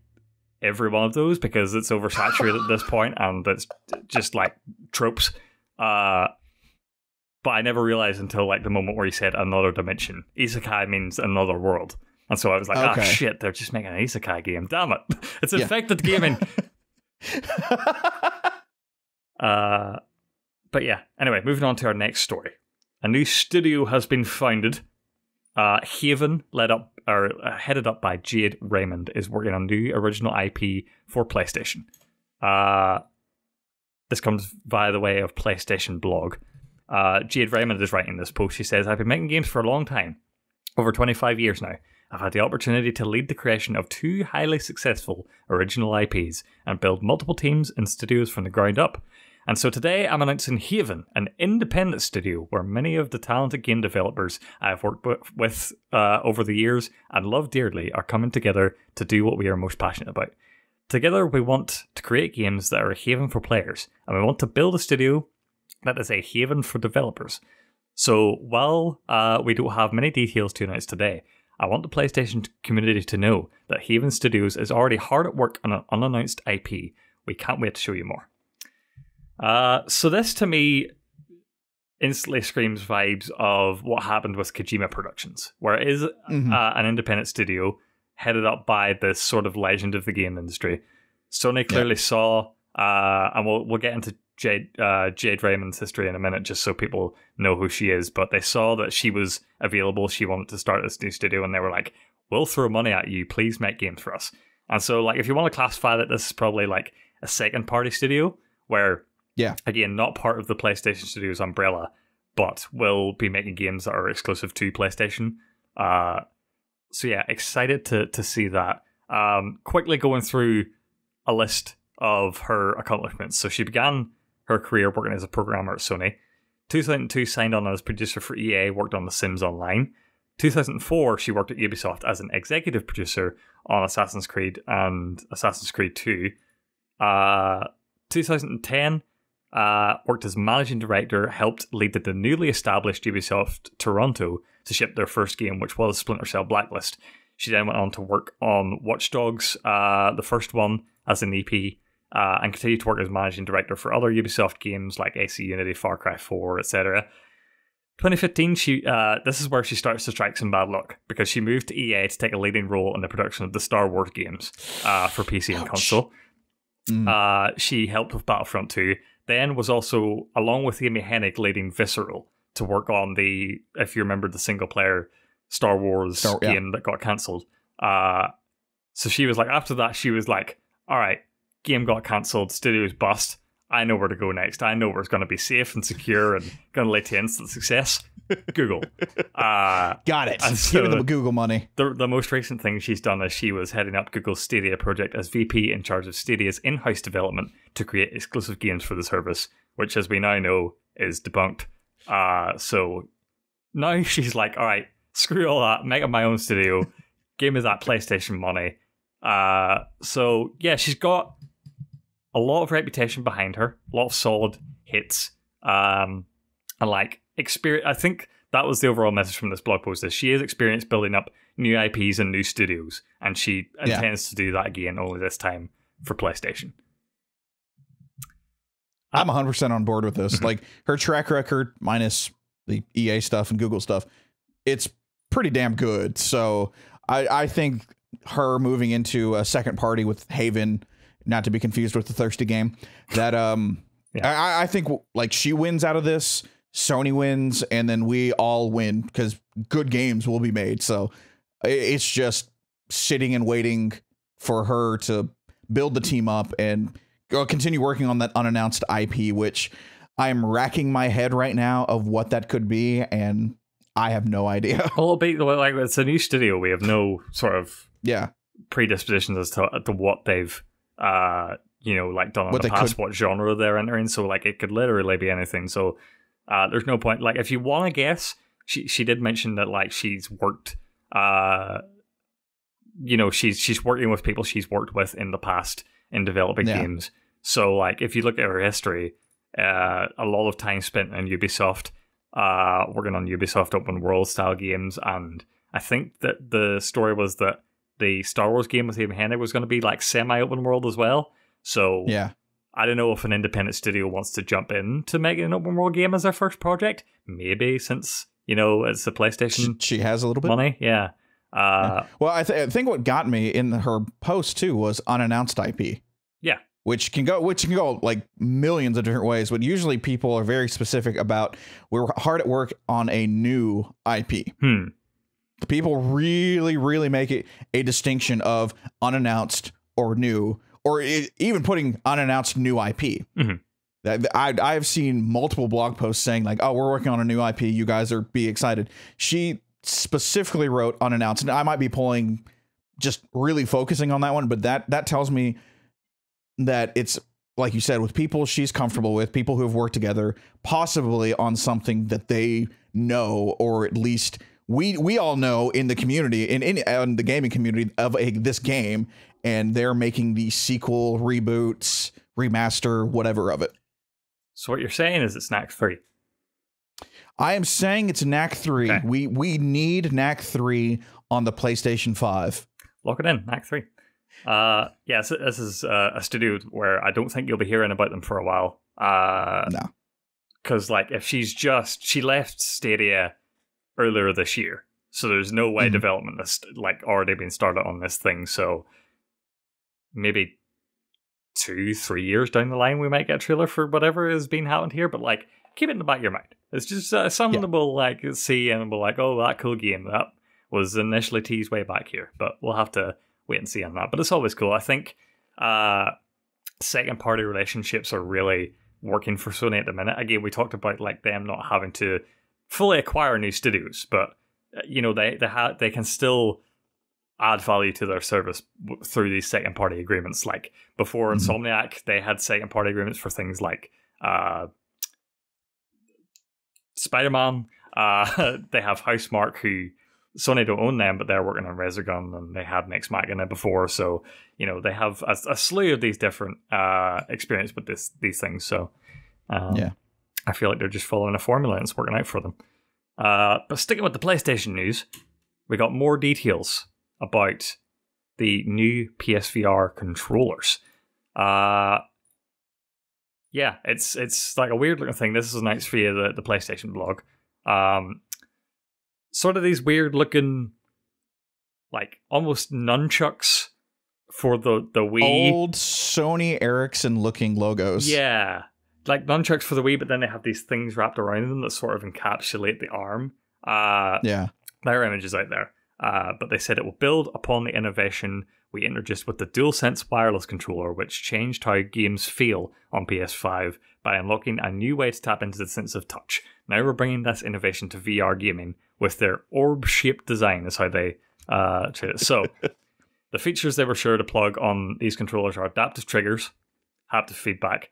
every one of those because it's oversaturated at this point and it's just like tropes. But I never realized until like the moment where he said another dimension. Isekai means another world. And so I was like, shit, they're just making an isekai game. Damn it. It's infected gaming. But yeah, anyway, moving on to our next story. A new studio has been founded. Haven, headed up by Jade Raymond, is working on new original IP for PlayStation. This comes via the way of PlayStation blog. Jade Raymond is writing this post. She says, I've been making games for a long time, over 25 years now. I've had the opportunity to lead the creation of 2 highly successful original IPs and build multiple teams and studios from the ground up. And so today I'm announcing Haven, an independent studio where many of the talented game developers I've worked with over the years and love dearly are coming together to do what we are most passionate about. Together we want to create games that are a haven for players, and we want to build a studio that is a haven for developers. So while we don't have many details to announce today, I want the PlayStation community to know that Haven Studios is already hard at work on an unannounced IP. We can't wait to show you more. So this to me instantly screams vibes of what happened with Kojima Productions, where it is an independent studio headed up by this sort of legend of the game industry. Sony clearly saw, and we'll get into Jade Raymond's history in a minute, just so people know who she is. But they saw that she was available. She wanted to start this new studio, and they were like, "We'll throw money at you. Please make games for us." And so, like, if you want to classify that, this is probably like a second-party studio where, again, not part of the PlayStation Studios umbrella, but will be making games that are exclusive to PlayStation. So yeah, excited to see that. Quickly going through a list of her accomplishments. So she began her career working as a programmer at Sony. 2002, signed on as producer for EA, worked on The Sims Online. 2004, she worked at Ubisoft as an executive producer on Assassin's Creed and Assassin's Creed 2. 2010, worked as managing director, helped lead the newly established Ubisoft Toronto to ship their first game, which was Splinter Cell Blacklist. She then went on to work on Watch Dogs, the first one, as an EP, and continued to work as managing director for other Ubisoft games like AC Unity, Far Cry 4, etc. 2015, this is where she starts to strike some bad luck, because she moved to EA to take a leading role in the production of the Star Wars games for PC and console. She helped with Battlefront 2, then was also, along with Amy Hennig, leading Visceral to work on the, if you remember, the single-player Star Wars game that got cancelled. So she was like, after that, she was like, all right, game got cancelled, studio's bust. I know where to go next. I know where it's going to be safe and secure and going to lead to instant success. Google. Got it. And so give them Google money. The most recent thing she's done is she was heading up Google's Stadia project as VP in charge of Stadia's in-house development to create exclusive games for the service, which, as we now know, is debunked. So now she's like, all right, screw all that, make up my own studio, give me that PlayStation money. So yeah, she's got a lot of reputation behind her, a lot of solid hits, and like experience. I think that was the overall message from this blog post: is she has experience building up new IPs and new studios, and she intends to do that again, only this time for PlayStation. I'm 100% on board with this. Like, her track record, minus the EA stuff and Google stuff, it's pretty damn good. So I think her moving into a second party with Haven, not to be confused with the Thirsty game, that I think like she wins out of this, Sony wins, and then we all win because good games will be made. So it's just sitting and waiting for her to build the team up and continue working on that unannounced IP, which I'm racking my head right now of what that could be, and I have no idea. Well, like, it's a new studio. We have no sort of predispositions as to what they've like done in the past, what genre they're entering. So like it could literally be anything. So there's no point. Like, if you want to guess, she did mention that like she's worked she's working with people she's worked with in the past in developing games. So like if you look at her history, a lot of time spent in Ubisoft, working on Ubisoft open world style games, and I think that the story was that the Star Wars game with Abraham Hennig was going to be like semi-open world as well. So Yeah. I don't know if an independent studio wants to jump in to make an open world game as their first project. Maybe, since, you know, it's a PlayStation She has a little bit money. Yeah. Well, I think what got me in her post too was unannounced IP. Yeah. Which can go like millions of different ways, but usually people are very specific about, we're hard at work on a new IP. People really, really make it a distinction of unannounced or new, or even putting unannounced new IP. That I've seen multiple blog posts saying like, "Oh, we're working on a new IP. You guys be excited." She specifically wrote unannounced, and I might be just really focusing on that one, but that tells me that it's, like you said, with people she's comfortable with, people who have worked together, possibly on something that they know, or at least we all know in the community, in the gaming community of this game, and they're making the sequel, reboots, remaster, whatever of it. So what you're saying is it's Knack 3. I am saying it's Knack 3. Okay. We need Knack 3 on the PlayStation 5. Lock it in, Knack 3. Yeah, so this is a studio where I don't think you'll be hearing about them for a while. No. Because, like, if she left Stadia earlier this year, so there's no way development has, like, already been started on this thing, so maybe 2-3 years down the line we might get a trailer for whatever is being happened here, but, like, keep it in the back of your mind. It's just something that we'll, like, see and we'll like, oh, that cool game, that was initially teased way back here, but we'll have to wait and see on that. But it's always cool. I think second party relationships are really working for Sony at the minute. Again, we talked about like them not having to fully acquire new studios, but you know, they can still add value to their service through these second party agreements. Like before Insomniac, they had second party agreements for things like Spider-Man. They have Housemarque, who Sony don't own them, but they're working on Resogun, and they had Nex Machina before. So, you know, they have a slew of these different experience with these things. So, I feel like they're just following a formula and it's working out for them. But sticking with the PlayStation news, we got more details about the new PSVR controllers. Yeah, it's like a weird looking thing. This is announced via the PlayStation blog. Sort of these weird looking, like almost nunchucks for the Wii. Old Sony Ericsson looking logos. Yeah, like nunchucks for the Wii, but then they have these things wrapped around them that sort of encapsulate the arm. Yeah. There are images out there. But they said it will build upon the innovation we introduced with the DualSense wireless controller, which changed how games feel on PS5 by unlocking a new way to tap into the sense of touch. Now we're bringing this innovation to VR gaming with their orb-shaped design, is how they treat it. So, the features they were sure to plug on these controllers are adaptive triggers, haptic feedback,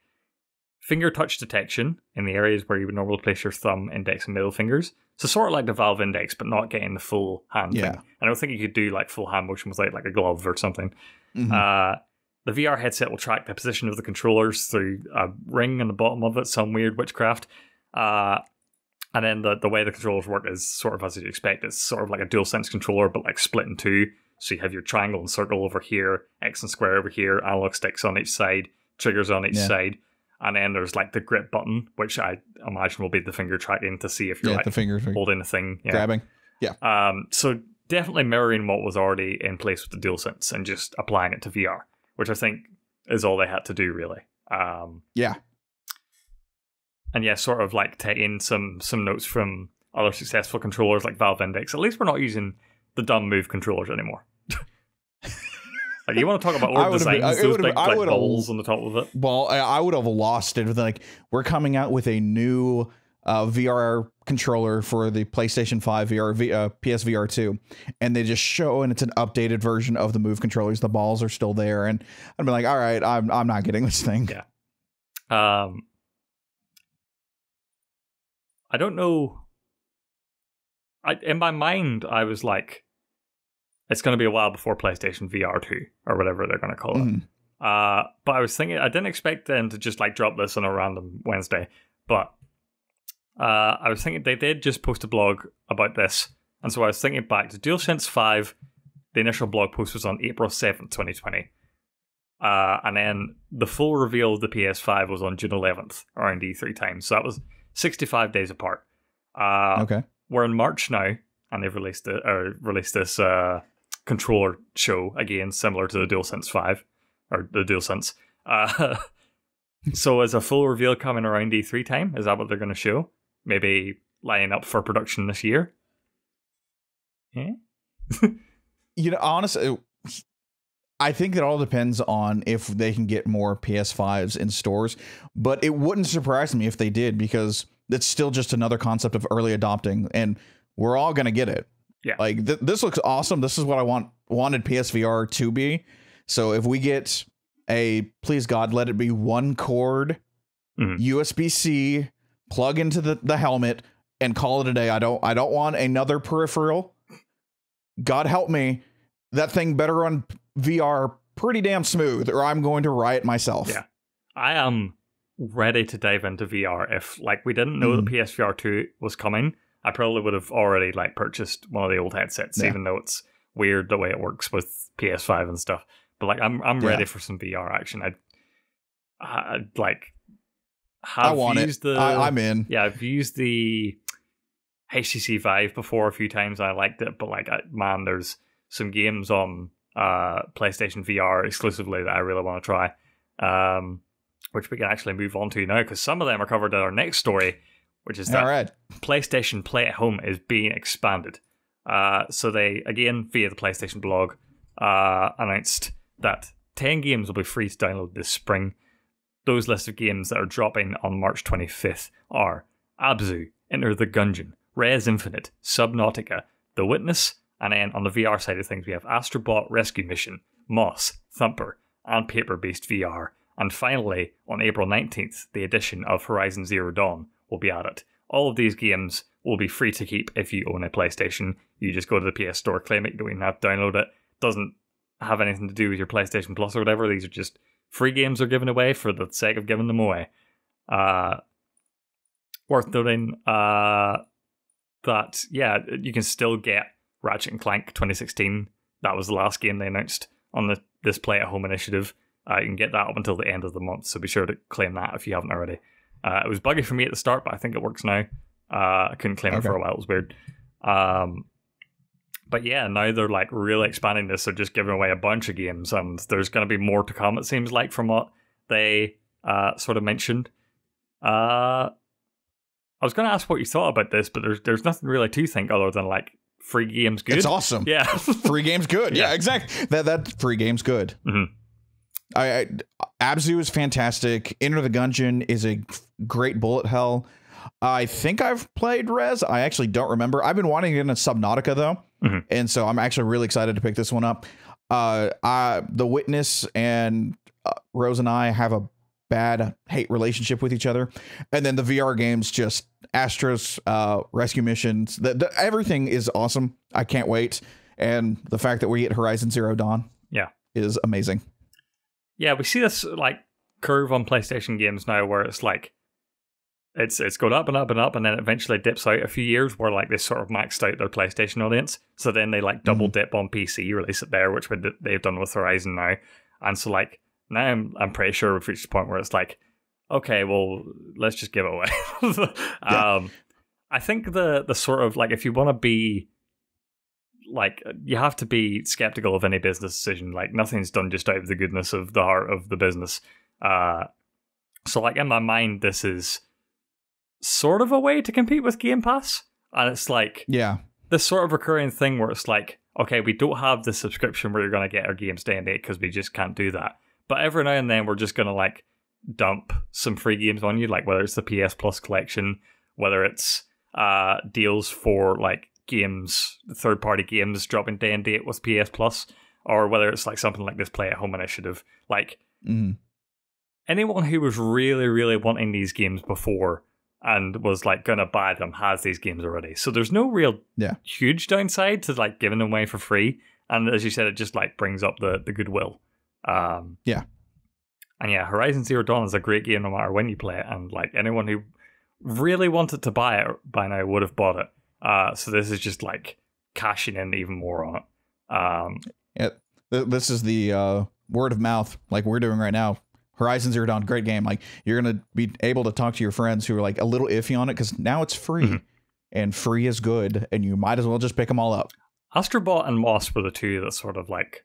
finger touch detection in the areas where you would normally place your thumb, index, and middle fingers. So sort of like the Valve Index, but not getting the full hand thing. I don't think you could do like full hand motion without like a glove or something. The VR headset will track the position of the controllers through a ring on the bottom of it, some weird witchcraft. And then the way the controllers work is sort of as you'd expect. It's sort of like a DualSense controller, but like split in two. So you have your triangle and circle over here, X and square over here, analog sticks on each side, triggers on each side. And then there's like the grip button, which I imagine will be the finger tracking to see if you're like the finger holding a thing. Grabbing. Yeah. So definitely mirroring what was already in place with the DualSense and just applying it to VR, which I think is all they had to do, really. Yeah. And yeah, sort of like taking some notes from other successful controllers like Valve Index. At least we're not using the dumb Move controllers anymore. Like, you want to talk about orb designs, those big like balls on the top of it? Well, I would have lost it with like, we're coming out with a new VR controller for the PlayStation 5 VR, PSVR 2, and they just show, and it's an updated version of the Move controllers. The balls are still there, and I'd be like, all right, I'm not getting this thing. Yeah. I don't know. In my mind, I was like, it's going to be a while before PlayStation VR 2 or whatever they're going to call it. But I was thinking, I didn't expect them to just like drop this on a random Wednesday, but I was thinking they did just post a blog about this, and so I was thinking back to DualSense 5. The initial blog post was on April 7th, 2020. And then the full reveal of the PS5 was on June 11th, around E3 time. So that was 65 days apart. Okay. We're in March now, and they've released this controller show, again, similar to the DualSense 5, or the DualSense. So is a full reveal coming around E3 time? Is that what they're going to show? Maybe lining up for production this year? Yeah? Honestly, I think it all depends on if they can get more PS5s in stores, but it wouldn't surprise me if they did, because it's still just another concept of early adopting, and we're all going to get it. Yeah. Like, this looks awesome. This is what I wanted PSVR to be. So if we get please God, let it be one cord, USB-C, plug into the helmet, and call it a day. I don't want another peripheral. God help me, that thing better run VR pretty damn smooth, or I'm going to riot myself. Yeah, I am ready to dive into VR. If like we didn't know that PSVR 2 was coming, I probably would have already like purchased one of the old headsets, even though it's weird the way it works with PS5 and stuff. But like I'm ready for some VR action. I like have I want used it. I'm in. Yeah, I've used the HTC Vive before a few times. I liked it, but like man, there's some games on PlayStation VR exclusively that I really want to try, which we can actually move on to now, because some of them are covered in our next story, which is that PlayStation Play at Home is being expanded. So they, again, via the PlayStation blog, announced that 10 games will be free to download this spring. Those lists of games that are dropping on March 25th are Abzu, Enter the Gungeon, Res Infinite, Subnautica, The Witness, and then on the VR side of things we have Astrobot Rescue Mission, Moss, Thumper, and Paper Beast VR. And finally, on April 19th, the addition of Horizon Zero Dawn will be added. All of these games will be free to keep if you own a PlayStation. You just go to the PS Store, claim it, you don't even have to download it. Doesn't have anything to do with your PlayStation Plus or whatever. These are just free games they're given away for the sake of giving them away. Worth noting that, yeah, you can still get Ratchet & Clank 2016. That was the last game they announced on this Play at Home initiative. You can get that up until the end of the month, so be sure to claim that if you haven't already. It was buggy for me at the start, but I think it works now. I couldn't claim it for a while, it was weird. But yeah, now they're like really expanding this. They're just giving away a bunch of games, and there's going to be more to come, it seems like, from what they sort of mentioned. I was going to ask what you thought about this, but there's nothing really to think other than like free games good. It's awesome. Yeah. Free games good. Yeah, exactly. That free game's good. Abzu is fantastic. Enter the Gungeon is a great bullet hell. I think I've played Res. I actually don't remember. I've been wanting to get into Subnautica though, and so I'm actually really excited to pick this one up. The Witness and Rose and I have a bad hate relationship with each other, and then the VR games, just Astro's rescue missions. Everything is awesome. I can't wait, and the fact that we get Horizon Zero Dawn, is amazing. Yeah, we see this like curve on PlayStation games now, where it's like it's gone up and up and up, and then eventually dips out a few years where like they sort of maxed out their PlayStation audience. So then they like double dip on PC, release it there, which they've done with Horizon now. And so like now I'm pretty sure we've reached the point where it's like, okay, well, let's just give it away. I think the sort of like, if you want to be like, you have to be skeptical of any business decision. Like nothing's done just out of the goodness of the heart of the business. So like in my mind, this is sort of a way to compete with Game Pass, and it's like this sort of recurring thing where it's like, okay, we don't have the subscription where you're going to get our games day and date because we just can't do that, but every now and then we're just going to like dump some free games on you, like whether it's the PS Plus collection, whether it's deals for like games, third-party games dropping day and date with PS Plus, or whether it's like something like this Play at Home initiative. Like anyone who was really, really wanting these games before and was like gonna buy them has these games already. So there's no real huge downside to like giving them away for free. And as you said, it just like brings up the goodwill. And yeah, Horizon Zero Dawn is a great game no matter when you play it, and like anyone who really wanted to buy it by now would have bought it. So this is just like cashing in even more on it. Yeah, this is the word of mouth, like we're doing right now. Horizon Zero Dawn, great game. Like you're gonna be able to talk to your friends who are like a little iffy on it because now it's free, and free is good, and you might as well just pick them all up. Astrobot and Moss were the two that sort of like,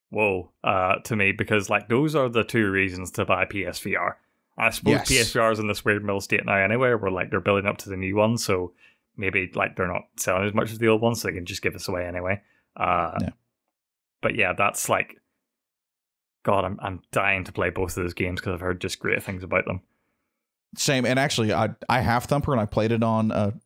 whoa, to me, because like those are the two reasons to buy PSVR. I suppose PSVR is in this weird middle state now anyway, where like they're building up to the new one, so maybe like they're not selling as much as the old ones, so they can just give us away anyway. But yeah, that's like, God, I'm dying to play both of those games because I've heard just great things about them. Same, and actually, I have Thumper and I played it on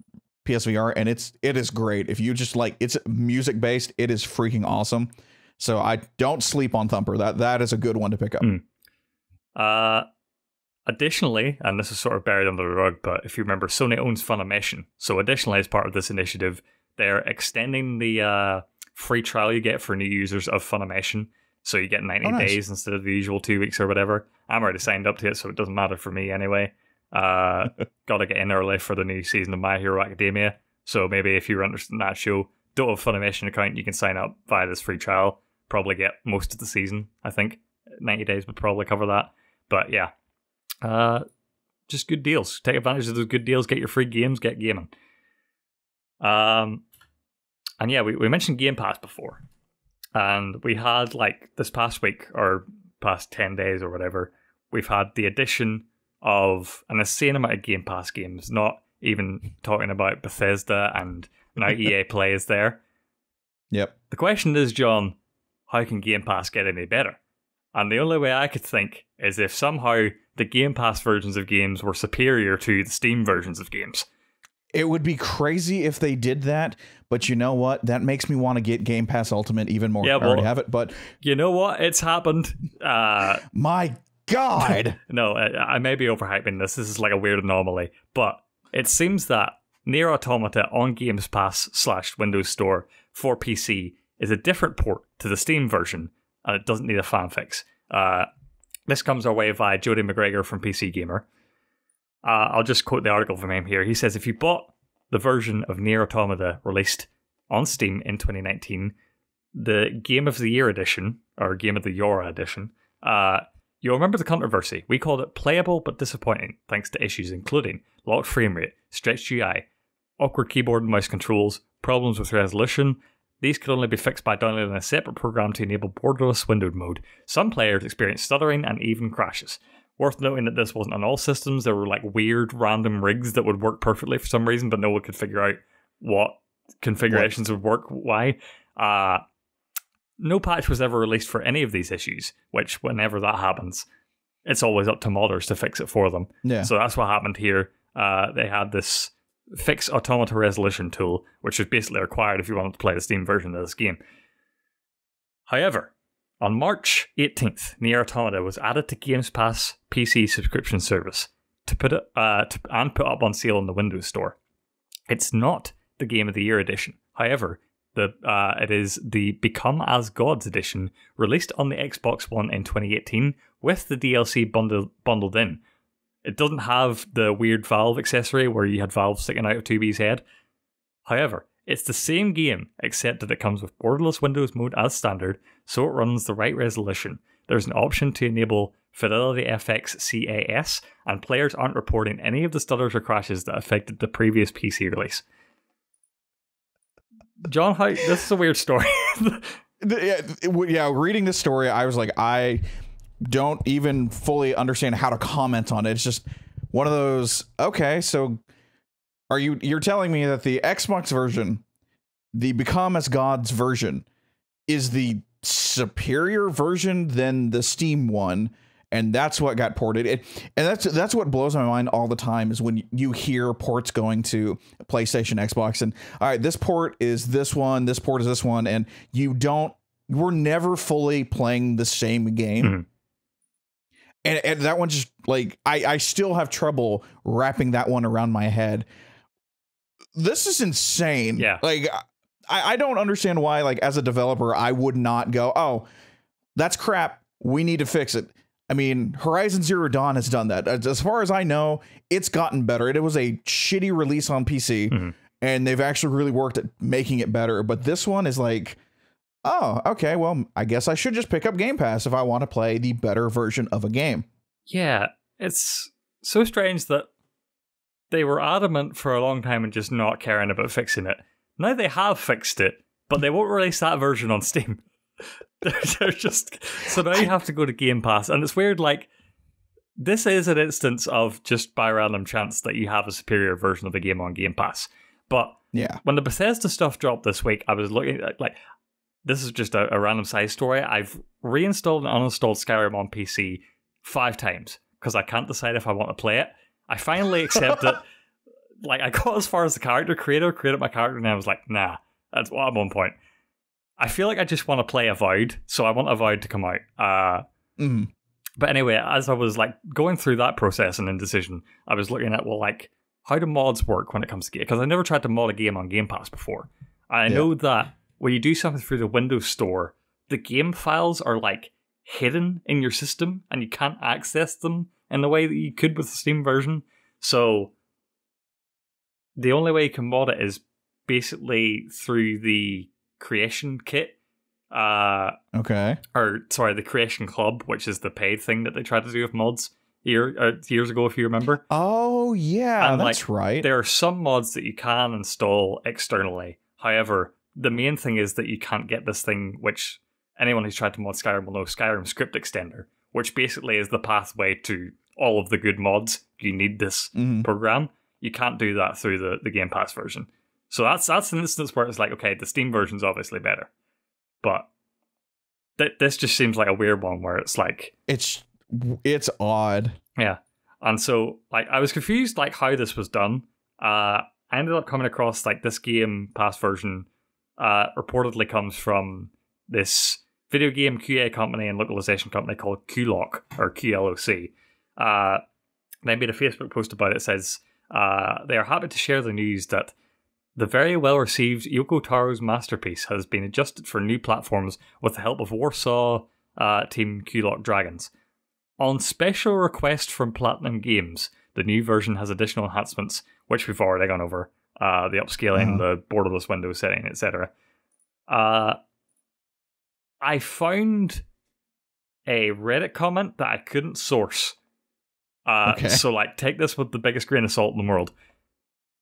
PSVR, and it is great. If you just like, it's music based, it is freaking awesome. So I don't sleep on Thumper. That is a good one to pick up. Additionally, and this is sort of buried under the rug, but if you remember, Sony owns Funimation. So additionally, as part of this initiative, they're extending the free trial you get for new users of Funimation. So you get 90 days instead of the usual 2 weeks or whatever. I'm already signed up to it, so it doesn't matter for me anyway. Got to get in early for the new season of My Hero Academia. So maybe if you're interested in that show, don't have a Funimation account, you can sign up via this free trial. Probably get most of the season, I think. 90 days would probably cover that. But yeah, just good deals. Take advantage of those good deals, get your free games, get gaming. And yeah, we mentioned Game Pass before. And we had, like, this past week, or past 10 days or whatever, we've had the addition of an insane amount of Game Pass games, not even talking about Bethesda, and now EA Play is there. Yep. The question is, John, how can Game Pass get any better? And the only way I could think is if somehow the Game Pass versions of games were superior to the Steam versions of games. It would be crazy if they did that, but you know what? That makes me want to get Game Pass Ultimate even more. Yeah, I already have it, but... You know what? It's happened. My God! No, I may be overhyping this. This is like a weird anomaly. But it seems that Nier Automata on Games Pass / Windows Store for PC is a different port to the Steam version, and it doesn't need a fan fix. This comes our way via Jody McGregor from PC Gamer. I'll just quote the article from him here. He says, if you bought the version of Nier Automata released on Steam in 2019, the Game of the Year edition, or Game of the Yora edition, you'll remember the controversy. We called it playable but disappointing, thanks to issues including locked frame rate, stretched UI, awkward keyboard and mouse controls, problems with resolution. These could only be fixed by downloading a separate program to enable borderless windowed mode. Some players experienced stuttering and even crashes. Worth noting that this wasn't on all systems. There were like weird random rigs that would work perfectly for some reason, but no one could figure out what configurations would work, why. No patch was ever released for any of these issues, which whenever that happens, it's always up to modders to fix it for them. Yeah. So that's what happened here. They had this fix automata resolution tool, which was basically required if you wanted to play the Steam version of this game. However, on March 18th, Nier Automata was added to Games Pass PC subscription service to put it and put up on sale in the Windows Store. It's not the Game of the Year edition. However, it is the Become as Gods edition released on the Xbox One in 2018 with the DLC bundled in. It doesn't have the weird Valve accessory where you had Valve sticking out of 2B's head. However, it's the same game, except that it comes with borderless Windows mode as standard, so it runs the right resolution. There's an option to enable Fidelity FX CAS, and players aren't reporting any of the stutters or crashes that affected the previous PC release. John, this is a weird story. Yeah, reading this story, I was like, I don't even fully understand how to comment on it. It's just one of those, okay, so you're telling me that the Xbox version, the Become as Gods version, is the superior version than the Steam one, and that's what got ported. And that's what blows my mind all the time is when you hear ports going to PlayStation, Xbox, and all right, this port is this one, this port is this one, and we're never fully playing the same game. Mm-hmm. And that one just, like, I still have trouble wrapping that one around my head. This is insane. Yeah. Like, I don't understand why, like, as a developer, I would not go, oh, that's crap, we need to fix it. I mean, Horizon Zero Dawn has done that. As far as I know, it's gotten better. It was a shitty release on PC, and they've actually really worked at making it better. But this one is like, oh, okay, well, I guess I should just pick up Game Pass if I want to play the better version of a game. Yeah, it's so strange that they were adamant for a long time and just not caring about fixing it. Now they have fixed it, but they won't release that version on Steam. They're just, so now you have to go to Game Pass, and it's weird. Like, this is an instance of just by random chance that you have a superior version of the game on Game Pass. But yeah, when the Bethesda stuff dropped this week, I was looking at, like, this is just a random side story. I've reinstalled and uninstalled Skyrim on PC 5 times because I can't decide if I want to play it. I finally accept it. Like, I got as far as the character creator, created my character, and I was like, nah, that's what I'm on point. I feel like I just want to play Avowed, so I want Avowed to come out. But anyway, as I was like going through that process and indecision, I was looking at, well, like, how do mods work when it comes to game? Because I never tried to mod a game on Game Pass before. I know that when you do something through the Windows Store, the game files are like hidden in your system, and you can't access them in the way that you could with the Steam version. So the only way you can mod it is basically through the creation kit, the creation club, which is the paid thing that they tried to do with mods years ago, if you remember. Oh yeah, and that's right. There are some mods that you can install externally. However, the main thing is that you can't get this thing, which anyone who's tried to mod Skyrim will know, Skyrim Script Extender, which basically is the pathway to all of the good mods. You need this program. You can't do that through the Game Pass version. So that's an instance where it's like, okay, the Steam version's obviously better. But this just seems like a weird one where it's like... It's odd. Yeah. And so, like, I was confused, like, how this was done. I ended up coming across, like, this Game Pass version reportedly comes from this video game QA company and localization company called QLOC, or QLOC. They made a Facebook post about it. It says, they are happy to share the news that the very well-received Yoko Taro's masterpiece has been adjusted for new platforms with the help of Warsaw team QLOC Dragons. On special request from Platinum Games, the new version has additional enhancements, which we've already gone over. The upscaling, the borderless window setting, etc. I found a Reddit comment that I couldn't source. So, like, take this with the biggest grain of salt in the world.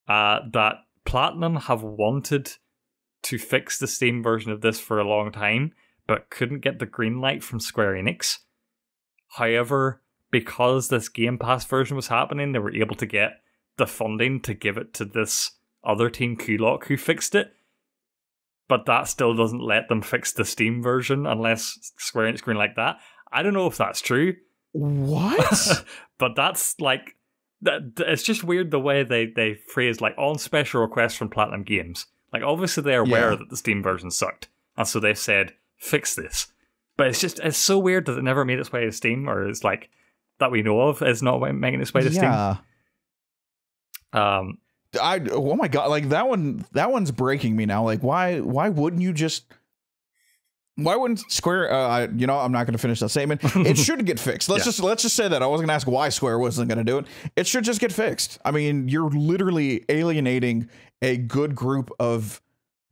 That Platinum have wanted to fix the Steam version of this for a long time, but couldn't get the green light from Square Enix. However, because this Game Pass version was happening, they were able to get the funding to give it to this other team, QLOC, who fixed it. But that still doesn't let them fix the Steam version unless Square Enix green like that. I don't know if that's true. What? But that's like... It's just weird the way they phrase, like, on special request from Platinum Games. Like, obviously they're aware that the Steam version sucked, and so they've said, fix this. But it's so weird that it never made its way to Steam, or it's like, that we know of, is not making its way to Steam. Oh my god, like, that one's breaking me now. Like, why wouldn't you just... Why wouldn't Square? I'm not going to finish that statement. It should get fixed. Let's just say that. I wasn't going to ask why Square wasn't going to do it. It should just get fixed. I mean, you're literally alienating a good group of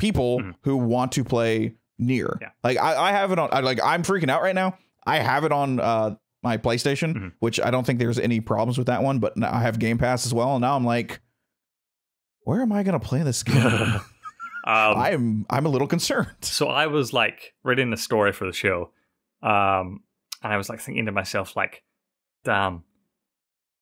people who want to play Nier. Yeah. Like, I have it on. I'm freaking out right now. I have it on my PlayStation, which I don't think there's any problems with that one. But now I have Game Pass as well, and now I'm like, where am I going to play this game? I'm a little concerned. So I was like reading the story for the show, and I was like thinking to myself, like, damn,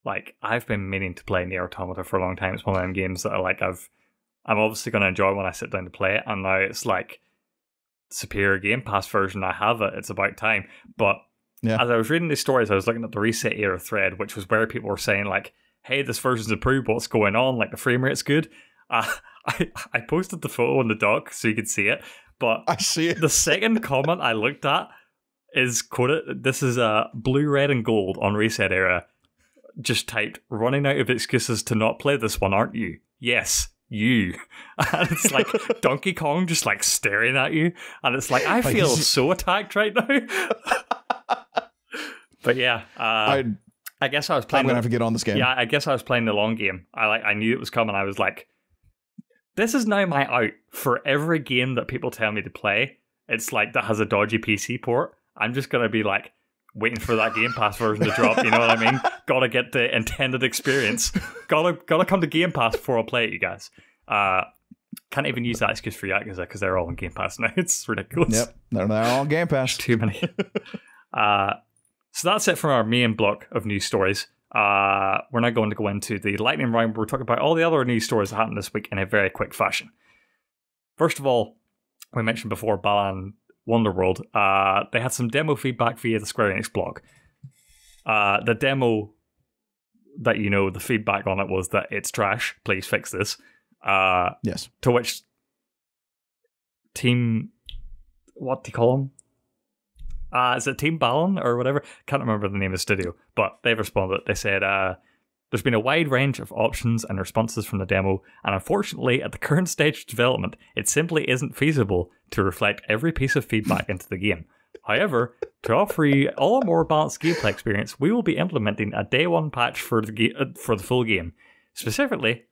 like, I've been meaning to play Nier Automata for a long time. It's one of them games that I'm obviously going to enjoy when I sit down to play it, and now it's like superior Game Pass version. I have it. It's about time. But as I was reading these stories, I was looking at the Reset Era thread, which was where people were saying, like, hey, this version's improved. What's going on? Like, the frame rate's good. I posted the photo in the doc so you could see it, but I see it. The second comment I looked at is quoted. This is blue, red, and gold on Reset Era. Just typed, running out of excuses to not play this one, aren't you? Yes, you. And it's like Donkey Kong just like staring at you, and it's like, I feel so attacked right now. But yeah, I guess I was playing. I'm gonna have to get on this game. Yeah, I guess I was playing the long game. I knew it was coming. I was like, this is now my out for every game that people tell me to play. It's like that has a dodgy PC port. I'm just gonna be like waiting for that Game Pass version to drop. You know what I mean? Gotta get the intended experience. Gotta come to Game Pass before I play it, you guys. Can't even use that excuse for Yakuza because they're all on Game Pass now. It's ridiculous. Yep, they're all on Game Pass. Too many. So that's it from our main block of news stories. We're now going to go into the lightning round where we're talking about all the other news stories that happened this week in a very quick fashion. First of all, we mentioned before Balan Wonderworld. They had some demo feedback via the Square Enix blog. The demo that the feedback on it was that it's trash. Please fix this. Yes. To which Team, what do you call them? Is it Team Balan or whatever? Can't remember the name of the studio, but they've responded. They said, there's been a wide range of options and responses from the demo, and unfortunately, at the current stage of development, it simply isn't feasible to reflect every piece of feedback into the game. However, to offer you all a more balanced gameplay experience, we will be implementing a day one patch for the full game. Specifically,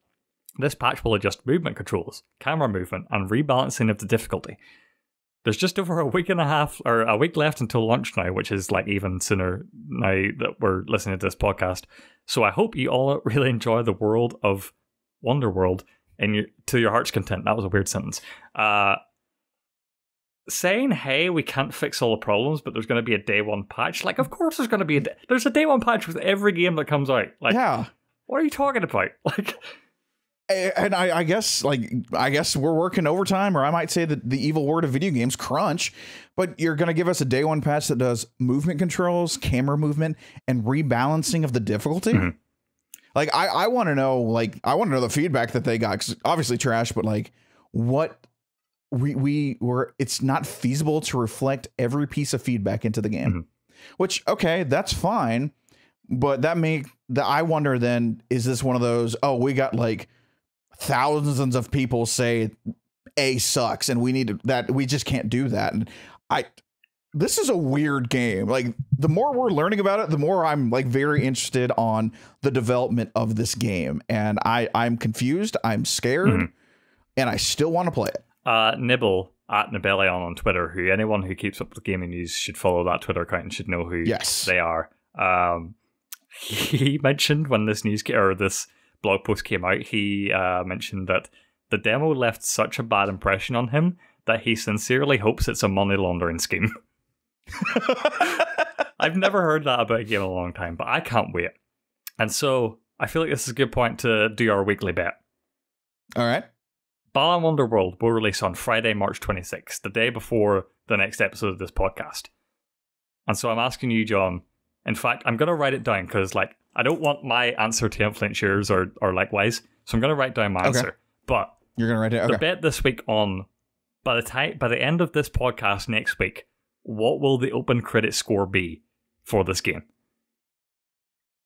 this patch will adjust movement controls, camera movement, and rebalancing of the difficulty. There's just over a week left until launch now, which is like even sooner now that we're listening to this podcast. So I hope you all really enjoy the world of Wonderworld to your heart's content. That was a weird sentence. Saying, hey, we can't fix all the problems, but there's going to be a day one patch. Like, of course there's going to be there's a day one patch with every game that comes out. Like, yeah. What are you talking about? Like... And I guess we're working overtime, or I might say that the evil word of video games, crunch. But you're going to give us a day one patch that does movement controls, camera movement, and rebalancing of the difficulty. Mm-hmm. Like I want to know, the feedback that they got, 'cause obviously trash, but like what it's not feasible to reflect every piece of feedback into the game. Mm-hmm. Which, okay, that's fine, but I wonder then, is this one of those? Oh, we got like thousands of people say A sucks and we just can't do that. And this is a weird game. Like, the more we're learning about it, the more I'm like very interested on the development of this game. And I'm confused, I'm scared, and I still want to play it. Nibble at Nibelion on Twitter, anyone who keeps up with gaming news should follow that Twitter account and should know who they are. He mentioned when this blog post came out, he mentioned that the demo left such a bad impression on him that he sincerely hopes it's a money laundering scheme. I've never heard that about a game in a long time, but I can't wait. And so I feel like this is a good point to do our weekly bet. All right. Balan Wonderworld will release on Friday, March 26th, the day before the next episode of this podcast. And so I'm asking you, John. In fact, I'm going to write it down because, like, I don't want my answer to influence yours or likewise. So I'm going to write down my answer. But you're going to write it. Okay. The bet this week on by the end of this podcast next week, what will the open credit score be for this game?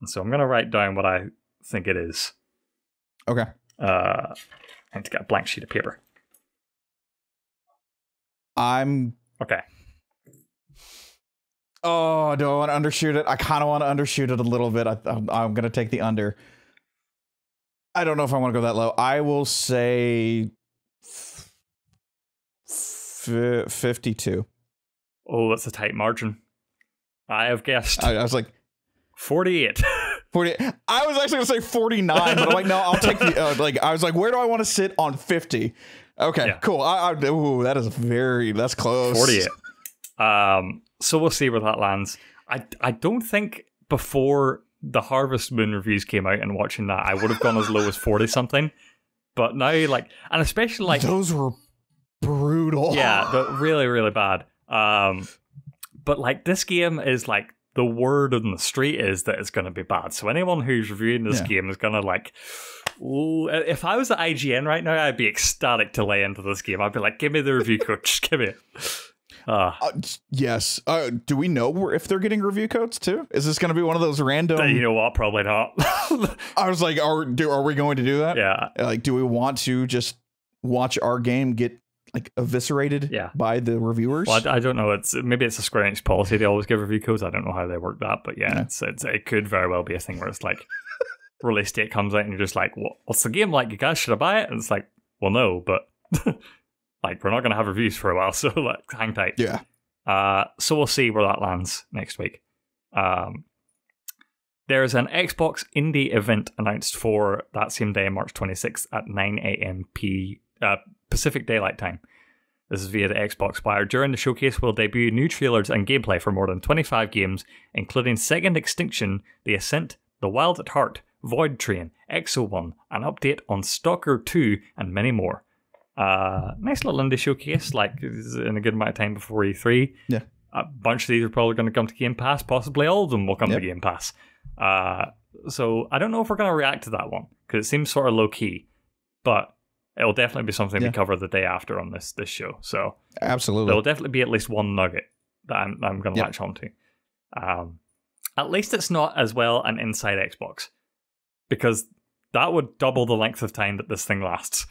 And so I'm going to write down what I think it is. Okay. I need to get a blank sheet of paper. Okay. Oh, do I want to undershoot it? I kind of want to undershoot it a little bit. I'm going to take the under. I don't know if I want to go that low. I will say 52. Oh, that's a tight margin. I have guessed. I was like 48. 40. I was actually going to say 49, but I'm like, no, I'll take the I was like, where do I want to sit on 50? Okay, cool. Ooh, that's close. 48. So we'll see where that lands. I don't think before the Harvest Moon reviews came out and watching that, I would have gone as low as 40 something. But now, like, and especially like those were brutal. Yeah, but really, really bad. But like this game is like the word on the street is that it's going to be bad. So anyone who's reviewing this game is going to like, ooh, if I was at IGN right now, I'd be ecstatic to lay into this game. I'd be like, give me the review code, just give me it. Yes. Do we know if they're getting review codes too? Is this going to be one of those random? You know what? Probably not. I was like, are we going to do that? Yeah. Like, do we want to just watch our game get like eviscerated by the reviewers. Well, I don't know. Maybe it's a Square Enix policy. They always give review codes. I don't know how they work that, but yeah. It could very well be a thing where it's like release date comes out and you're just like, what's the game like? You guys should I buy it? And it's like, well, no, but like we're not going to have reviews for a while, so like hang tight. Yeah. So we'll see where that lands next week. There's an Xbox Indie event announced for that same day, March 26th at 9 a.m. Pacific Daylight Time. This is via the Xbox Wire. During the showcase, we'll debut new trailers and gameplay for more than 25 games, including Second Extinction, The Ascent, The Wild at Heart, Void Train, Exo 1, an update on Stalker 2, and many more. Nice little indie showcase, like in a good amount of time before E3. Yeah. A bunch of these are probably going to come to Game Pass. Possibly all of them will come to Game Pass. So I don't know if we're going to react to that one, because it seems sort of low-key, but it'll definitely be something we cover the day after on this show. So absolutely, there'll definitely be at least one nugget that I'm going to latch onto. At least it's not as well an inside Xbox, because that would double the length of time that this thing lasts.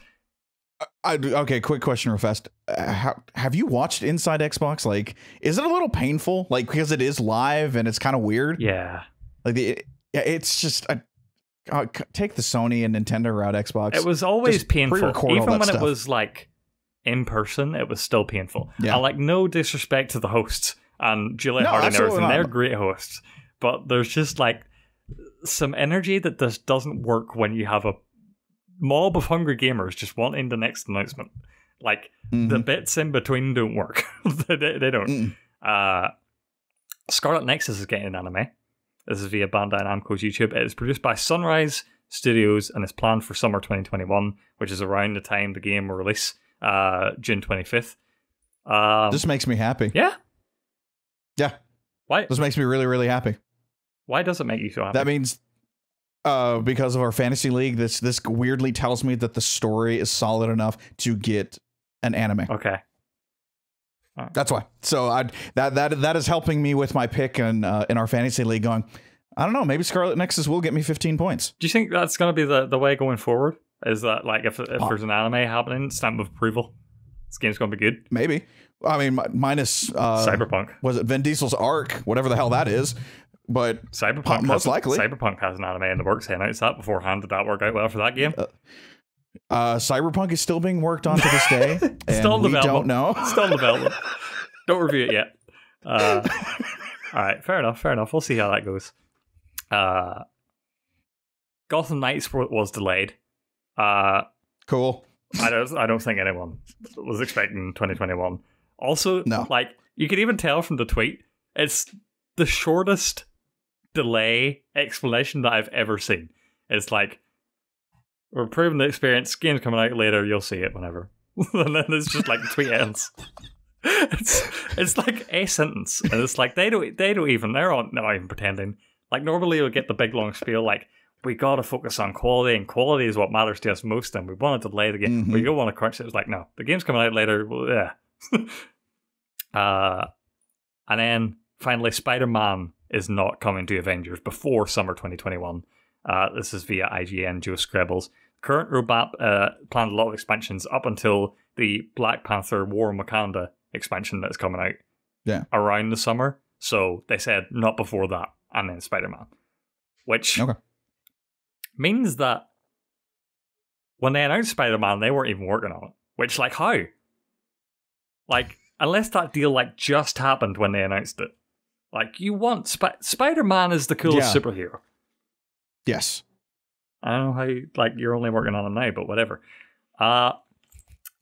Okay, quick question, Refest. Have you watched Inside Xbox? Like, is it a little painful? Like, because it is live and it's kind of weird. Yeah. Like, it's just take the Sony and Nintendo route. Xbox. It was always painful, even when it was like in person. It was still painful. Yeah. And like, no disrespect to the hosts and Julia Harding and everything. They're great hosts, but there's just like some energy that just doesn't work when you have a mob of hungry gamers just wanting the next announcement. Like, the bits in between don't work. they don't. Scarlet Nexus is getting an anime. This is via Bandai Namco's YouTube. It is produced by Sunrise Studios and is planned for summer 2021, which is around the time the game will release, June 25th. This makes me happy. Yeah? Yeah. Why? This makes me really, really happy. Why does it make you so happy? That means because of our fantasy league, this weirdly tells me that the story is solid enough to get an anime. Okay. That's why. So that is helping me with my pick in our fantasy league. Going, I don't know, maybe Scarlet Nexus will get me 15 points. Do you think that's going to be the way going forward? Is that like if there's an anime happening, stamp of approval, this game's going to be good? Maybe. I mean, minus Cyberpunk. Was it Vin Diesel's Arc? Whatever the hell that is. But Cyberpunk most likely. Cyberpunk has an anime in the works. They announced that beforehand. Did that work out well for that game? Cyberpunk is still being worked on to this day. Still in development. We don't know. Still in development. Don't review it yet. All right, fair enough. We'll see how that goes. Gotham Knights was delayed. Cool. I don't think anyone was expecting 2021. Also, no. Like, you could even tell from the tweet, it's the shortest delay explanation that I've ever seen. It's like, we're improving the experience, game's coming out later, you'll see it whenever. And then it's just like the tweet ends. It's like a sentence, and it's like they're not even pretending. Like, normally you'll get the big long spiel like, we gotta focus on quality, and quality is what matters to us most, and we want to delay the game. We don't want to crunch it. It's like, no, the game's coming out later. Well, yeah. And then finally, Spider-Man is not coming to Avengers before summer 2021. This is via IGN, Joe Screbbles. Current roadmap planned a lot of expansions up until the Black Panther War Wakanda expansion that's coming out around the summer. So they said not before that, and then Spider-Man. Which means that when they announced Spider-Man, they weren't even working on it. Which, like, how? Like, unless that deal, like, just happened when they announced it. Like, you want... Spider-Man is the coolest superhero. Yes. I don't know how you're only working on it now, but whatever. So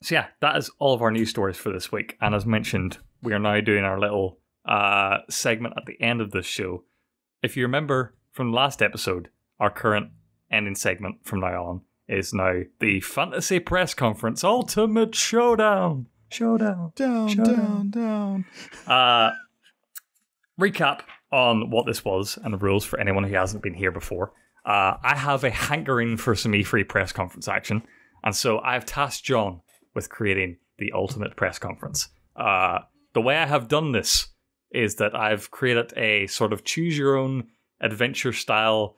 yeah, that is all of our news stories for this week. And as mentioned, we are now doing our little segment at the end of this show. If you remember from the last episode, our current ending segment from now on is now the Fantasy Press Conference Ultimate Showdown. Down. Recap on what this was and the rules for anyone who hasn't been here before. I have a hankering for some E3 press conference action, and so I've tasked John with creating the ultimate press conference. The way I have done this is that I've created a sort of choose your own adventure style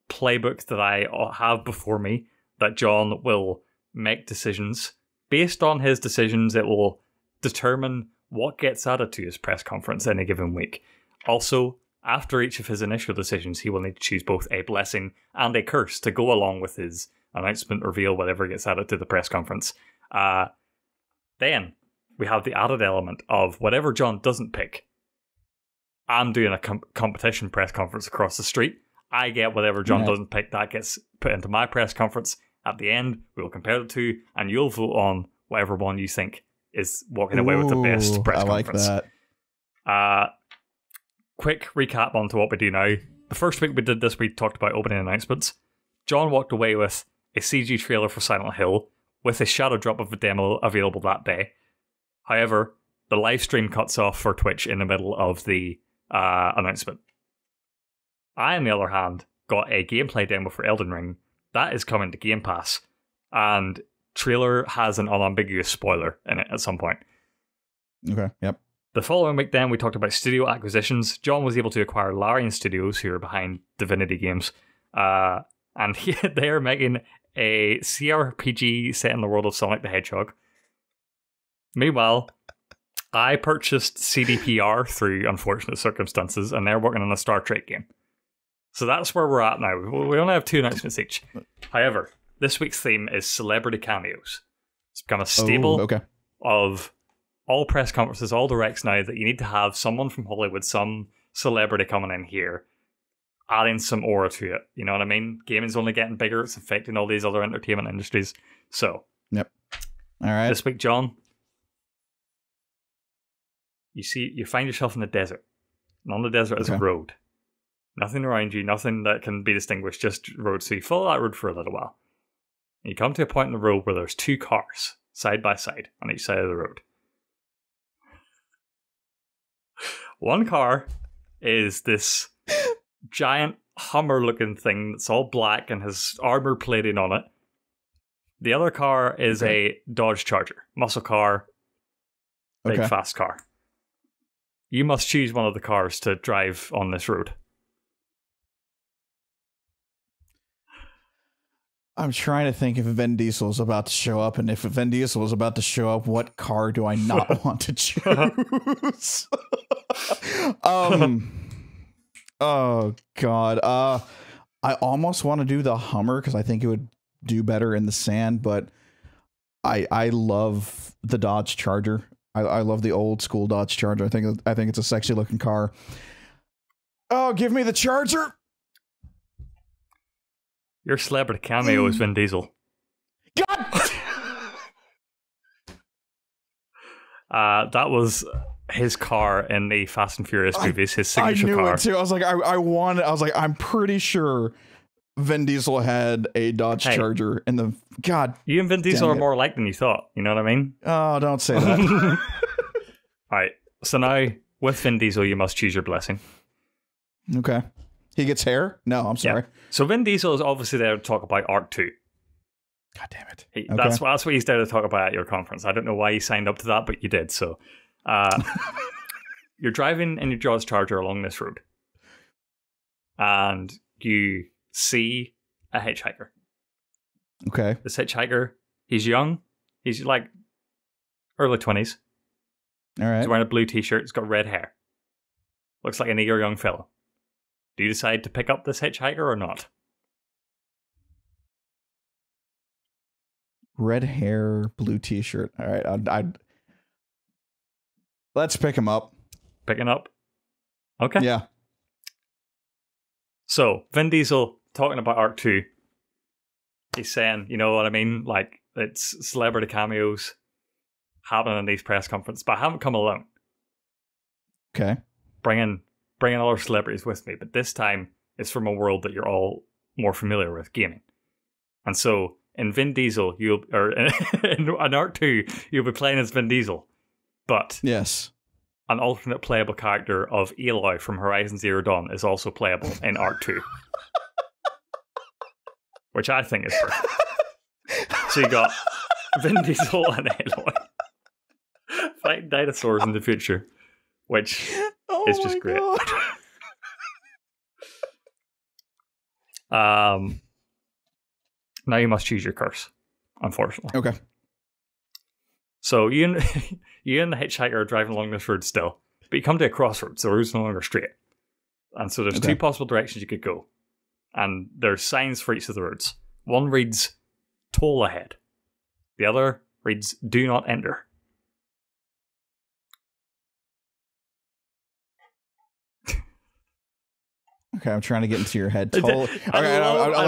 playbook that I have before me, that John will make decisions Based on his decisions, it will determine what gets added to his press conference any given week. Also, after each of his initial decisions, he will need to choose both a blessing and a curse to go along with his announcement, reveal, whatever gets added to the press conference. Then we have the added element of whatever John doesn't pick. I'm doing a competition press conference across the street. I get whatever John doesn't pick. That gets put into my press conference. At the end, we will compare the two, and you'll vote on whatever one you think is walking away with the best press conference. I like that. Quick recap onto what we do now. The first week we did this, we talked about opening announcements. John walked away with a CG trailer for Silent Hill, with a shadow drop of a demo available that day. However, the live stream cuts off for Twitch in the middle of the announcement. I, on the other hand, got a gameplay demo for Elden Ring. That is coming to Game Pass, and trailer has an unambiguous spoiler in it at some point. Okay, yep. The following week then, we talked about studio acquisitions. John was able to acquire Larian Studios, who are behind Divinity games, and they are making a CRPG set in the world of Sonic the Hedgehog. Meanwhile, I purchased CDPR through unfortunate circumstances, and they're working on a Star Trek game. So that's where we're at now. We only have 2 announcements each. However, this week's theme is celebrity cameos. It's become a staple of all press conferences, all directs now, that you need to have someone from Hollywood, some celebrity coming in here, adding some aura to it. You know what I mean? Gaming's only getting bigger. It's affecting all these other entertainment industries. So, yep. All right. This week, John, you find yourself in the desert. And on the desert is a road. Nothing around you, nothing that can be distinguished, just road. So you follow that road for a little while. And you come to a point in the road where there's 2 cars, side by side, on each side of the road. One car is this giant Hummer-looking thing that's all black and has armor plating on it. The other car is a Dodge Charger, muscle car, big fast car. You must choose one of the cars to drive on this road. I'm trying to think if Vin Diesel is about to show up, and if Vin Diesel is about to show up, what car do I not want to choose? Oh God. I almost want to do the Hummer because I think it would do better in the sand, but I love the Dodge Charger. I love the old school Dodge Charger. I think it's a sexy looking car. Oh, give me the Charger. Your celebrity cameo is Vin Diesel. God! That was his car in the Fast and Furious movies, his signature car. I knew it too. I was like, I'm pretty sure Vin Diesel had a Dodge Charger in the... God. You and Vin Diesel are more alike than you thought. You know what I mean? Oh, don't say that. Alright, so now, with Vin Diesel, you must choose your blessing. Okay. He gets hair? No, I'm sorry. Yeah. So Vin Diesel is obviously there to talk about Arc 2. God damn it. That's what he's there to talk about at your conference. I don't know why you signed up to that, but you did. So you're driving in your Jaws Charger along this road. And you see a hitchhiker. Okay. This hitchhiker, he's young. He's like early 20s. All right. He's wearing a blue t-shirt. He's got red hair. Looks like an eager young fellow. Do you decide to pick up this hitchhiker or not? Red hair, blue t-shirt. All right, I'd let's pick him up. Picking up? Okay. Yeah. So, Vin Diesel talking about Arc 2. He's saying, you know what I mean? Like, it's celebrity cameos happening in these press conferences, but I haven't come alone. Okay. Bringing other celebrities with me, but this time it's from a world that you're all more familiar with, gaming. And so in Vin Diesel, in Arc 2, you'll be playing as Vin Diesel, but yes, an alternate playable character of Aloy from Horizon Zero Dawn is also playable in Arc 2, which I think is perfect. So you got Vin Diesel and Aloy fighting dinosaurs in the future, which is just great. Now you must choose your curse, unfortunately. Okay. So you and, you and the hitchhiker are driving along this road still, but you come to a crossroads, so the road's no longer straight. And so there's two possible directions you could go. And there's signs for each of the roads. One reads, toll ahead. The other reads, do not enter. Okay, I'm trying to get into your head. I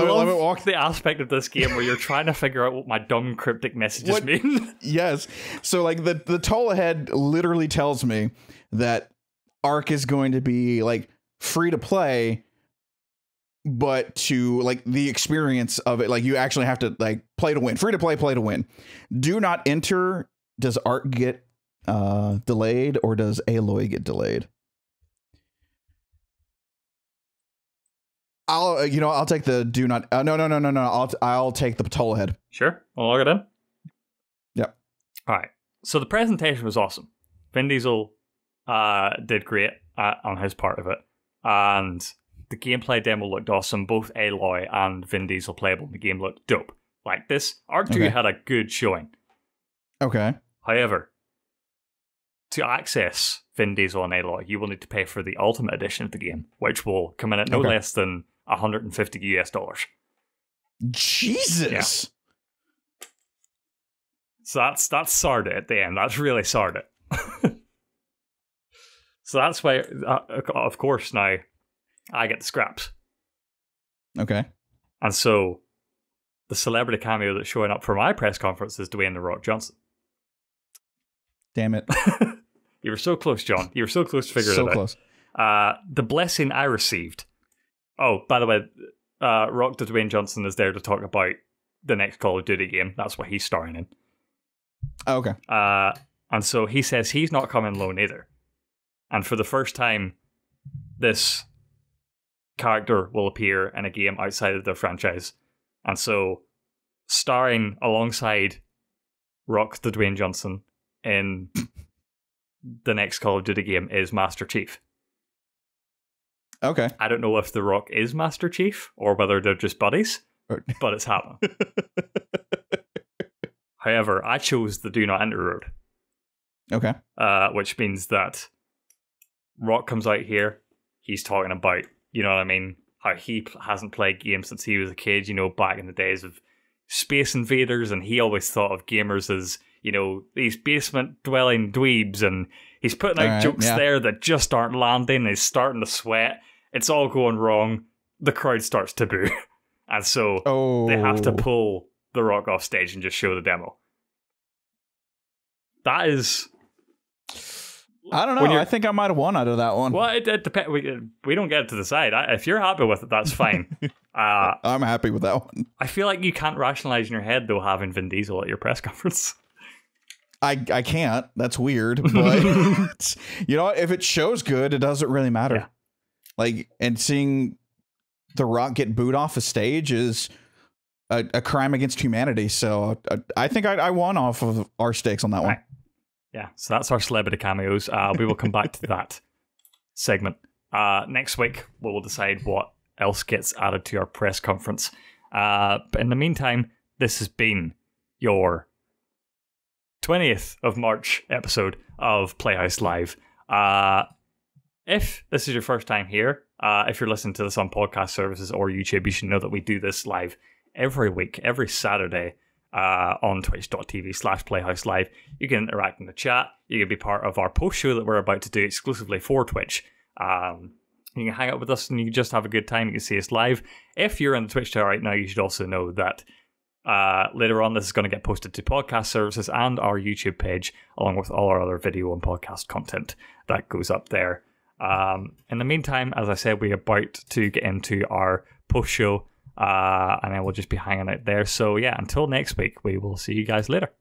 love the aspect of this game where you're trying to figure out what my dumb cryptic messages mean. Yes. So like the toll ahead literally tells me that Ark is going to be like free to play, but to like the experience of it, like you actually have to like play to win. Free to play to win. Do not enter. Does Ark get delayed, or does Aloy get delayed? I'll take the do not. No. I'll take the toll ahead. Sure, I'll log it in. Yep. All right. So the presentation was awesome. Vin Diesel did great on his part of it, and the gameplay demo looked awesome. Both Aloy and Vin Diesel playable. The game looked dope. Like this, Ark 2 had a good showing. Okay. However, to access Vin Diesel and Aloy, you will need to pay for the Ultimate Edition of the game, which will come in at no less than $150 US. Jesus. Yeah. So that's Sard it at the end. That's really Sard it. So that's why, of course, now I get the scraps. Okay. And so the celebrity cameo that's showing up for my press conference is Dwayne "The Rock" Johnson. Damn it. You were so close, John. You were so close to figuring it out. So close. The blessing I received. Oh, by the way, Rock to Dwayne Johnson is there to talk about the next Call of Duty game. That's what he's starring in. Okay. And so he says he's not coming alone either. And for the first time, this character will appear in a game outside of the franchise. And so, starring alongside Rock the Dwayne Johnson in the next Call of Duty game is Master Chief. Okay. I don't know if The Rock is Master Chief or whether they're just buddies, but it's happening. However, I chose the Do Not Enter road. Okay. Which means that Rock comes out here, he's talking about, you know what I mean, how he hasn't played games since he was a kid, you know, back in the days of Space Invaders, and he always thought of gamers as, you know, these basement-dwelling dweebs, and he's putting out jokes there that just aren't landing, he's starting to sweat, it's all going wrong, the crowd starts to boo, and so they have to pull The Rock off stage and just show the demo. That is... I don't know. I think I might have won out of that one. Well, it depends. We don't get to decide. If you're happy with it, that's fine. I'm happy with that one. I feel like you can't rationalize in your head, though, having Vin Diesel at your press conference. I can't. That's weird. But, you know, if it shows good, it doesn't really matter. Yeah. Like, and seeing The Rock get booed off a stage is a crime against humanity. So I think I won off of our stakes on that one. Yeah, so that's our celebrity cameos. We will come back to that segment. Next week, we will decide what else gets added to our press conference. But in the meantime, this has been your 20th of March episode of Playhouse Live. If this is your first time here, if you're listening to this on podcast services or YouTube, you should know that we do this live every week, every Saturday, on twitch.tv/playhouselive. You can interact in the chat. You can be part of our post show that we're about to do exclusively for Twitch. You can hang out with us and you can just have a good time. You can see us live. If you're in the Twitch chat right now, you should also know that later on this is going to get posted to podcast services and our YouTube page, along with all our other video and podcast content that goes up there. In the meantime, as I said, we're about to get into our post show. And then we'll just be hanging out there. So yeah, until next week, we will see you guys later.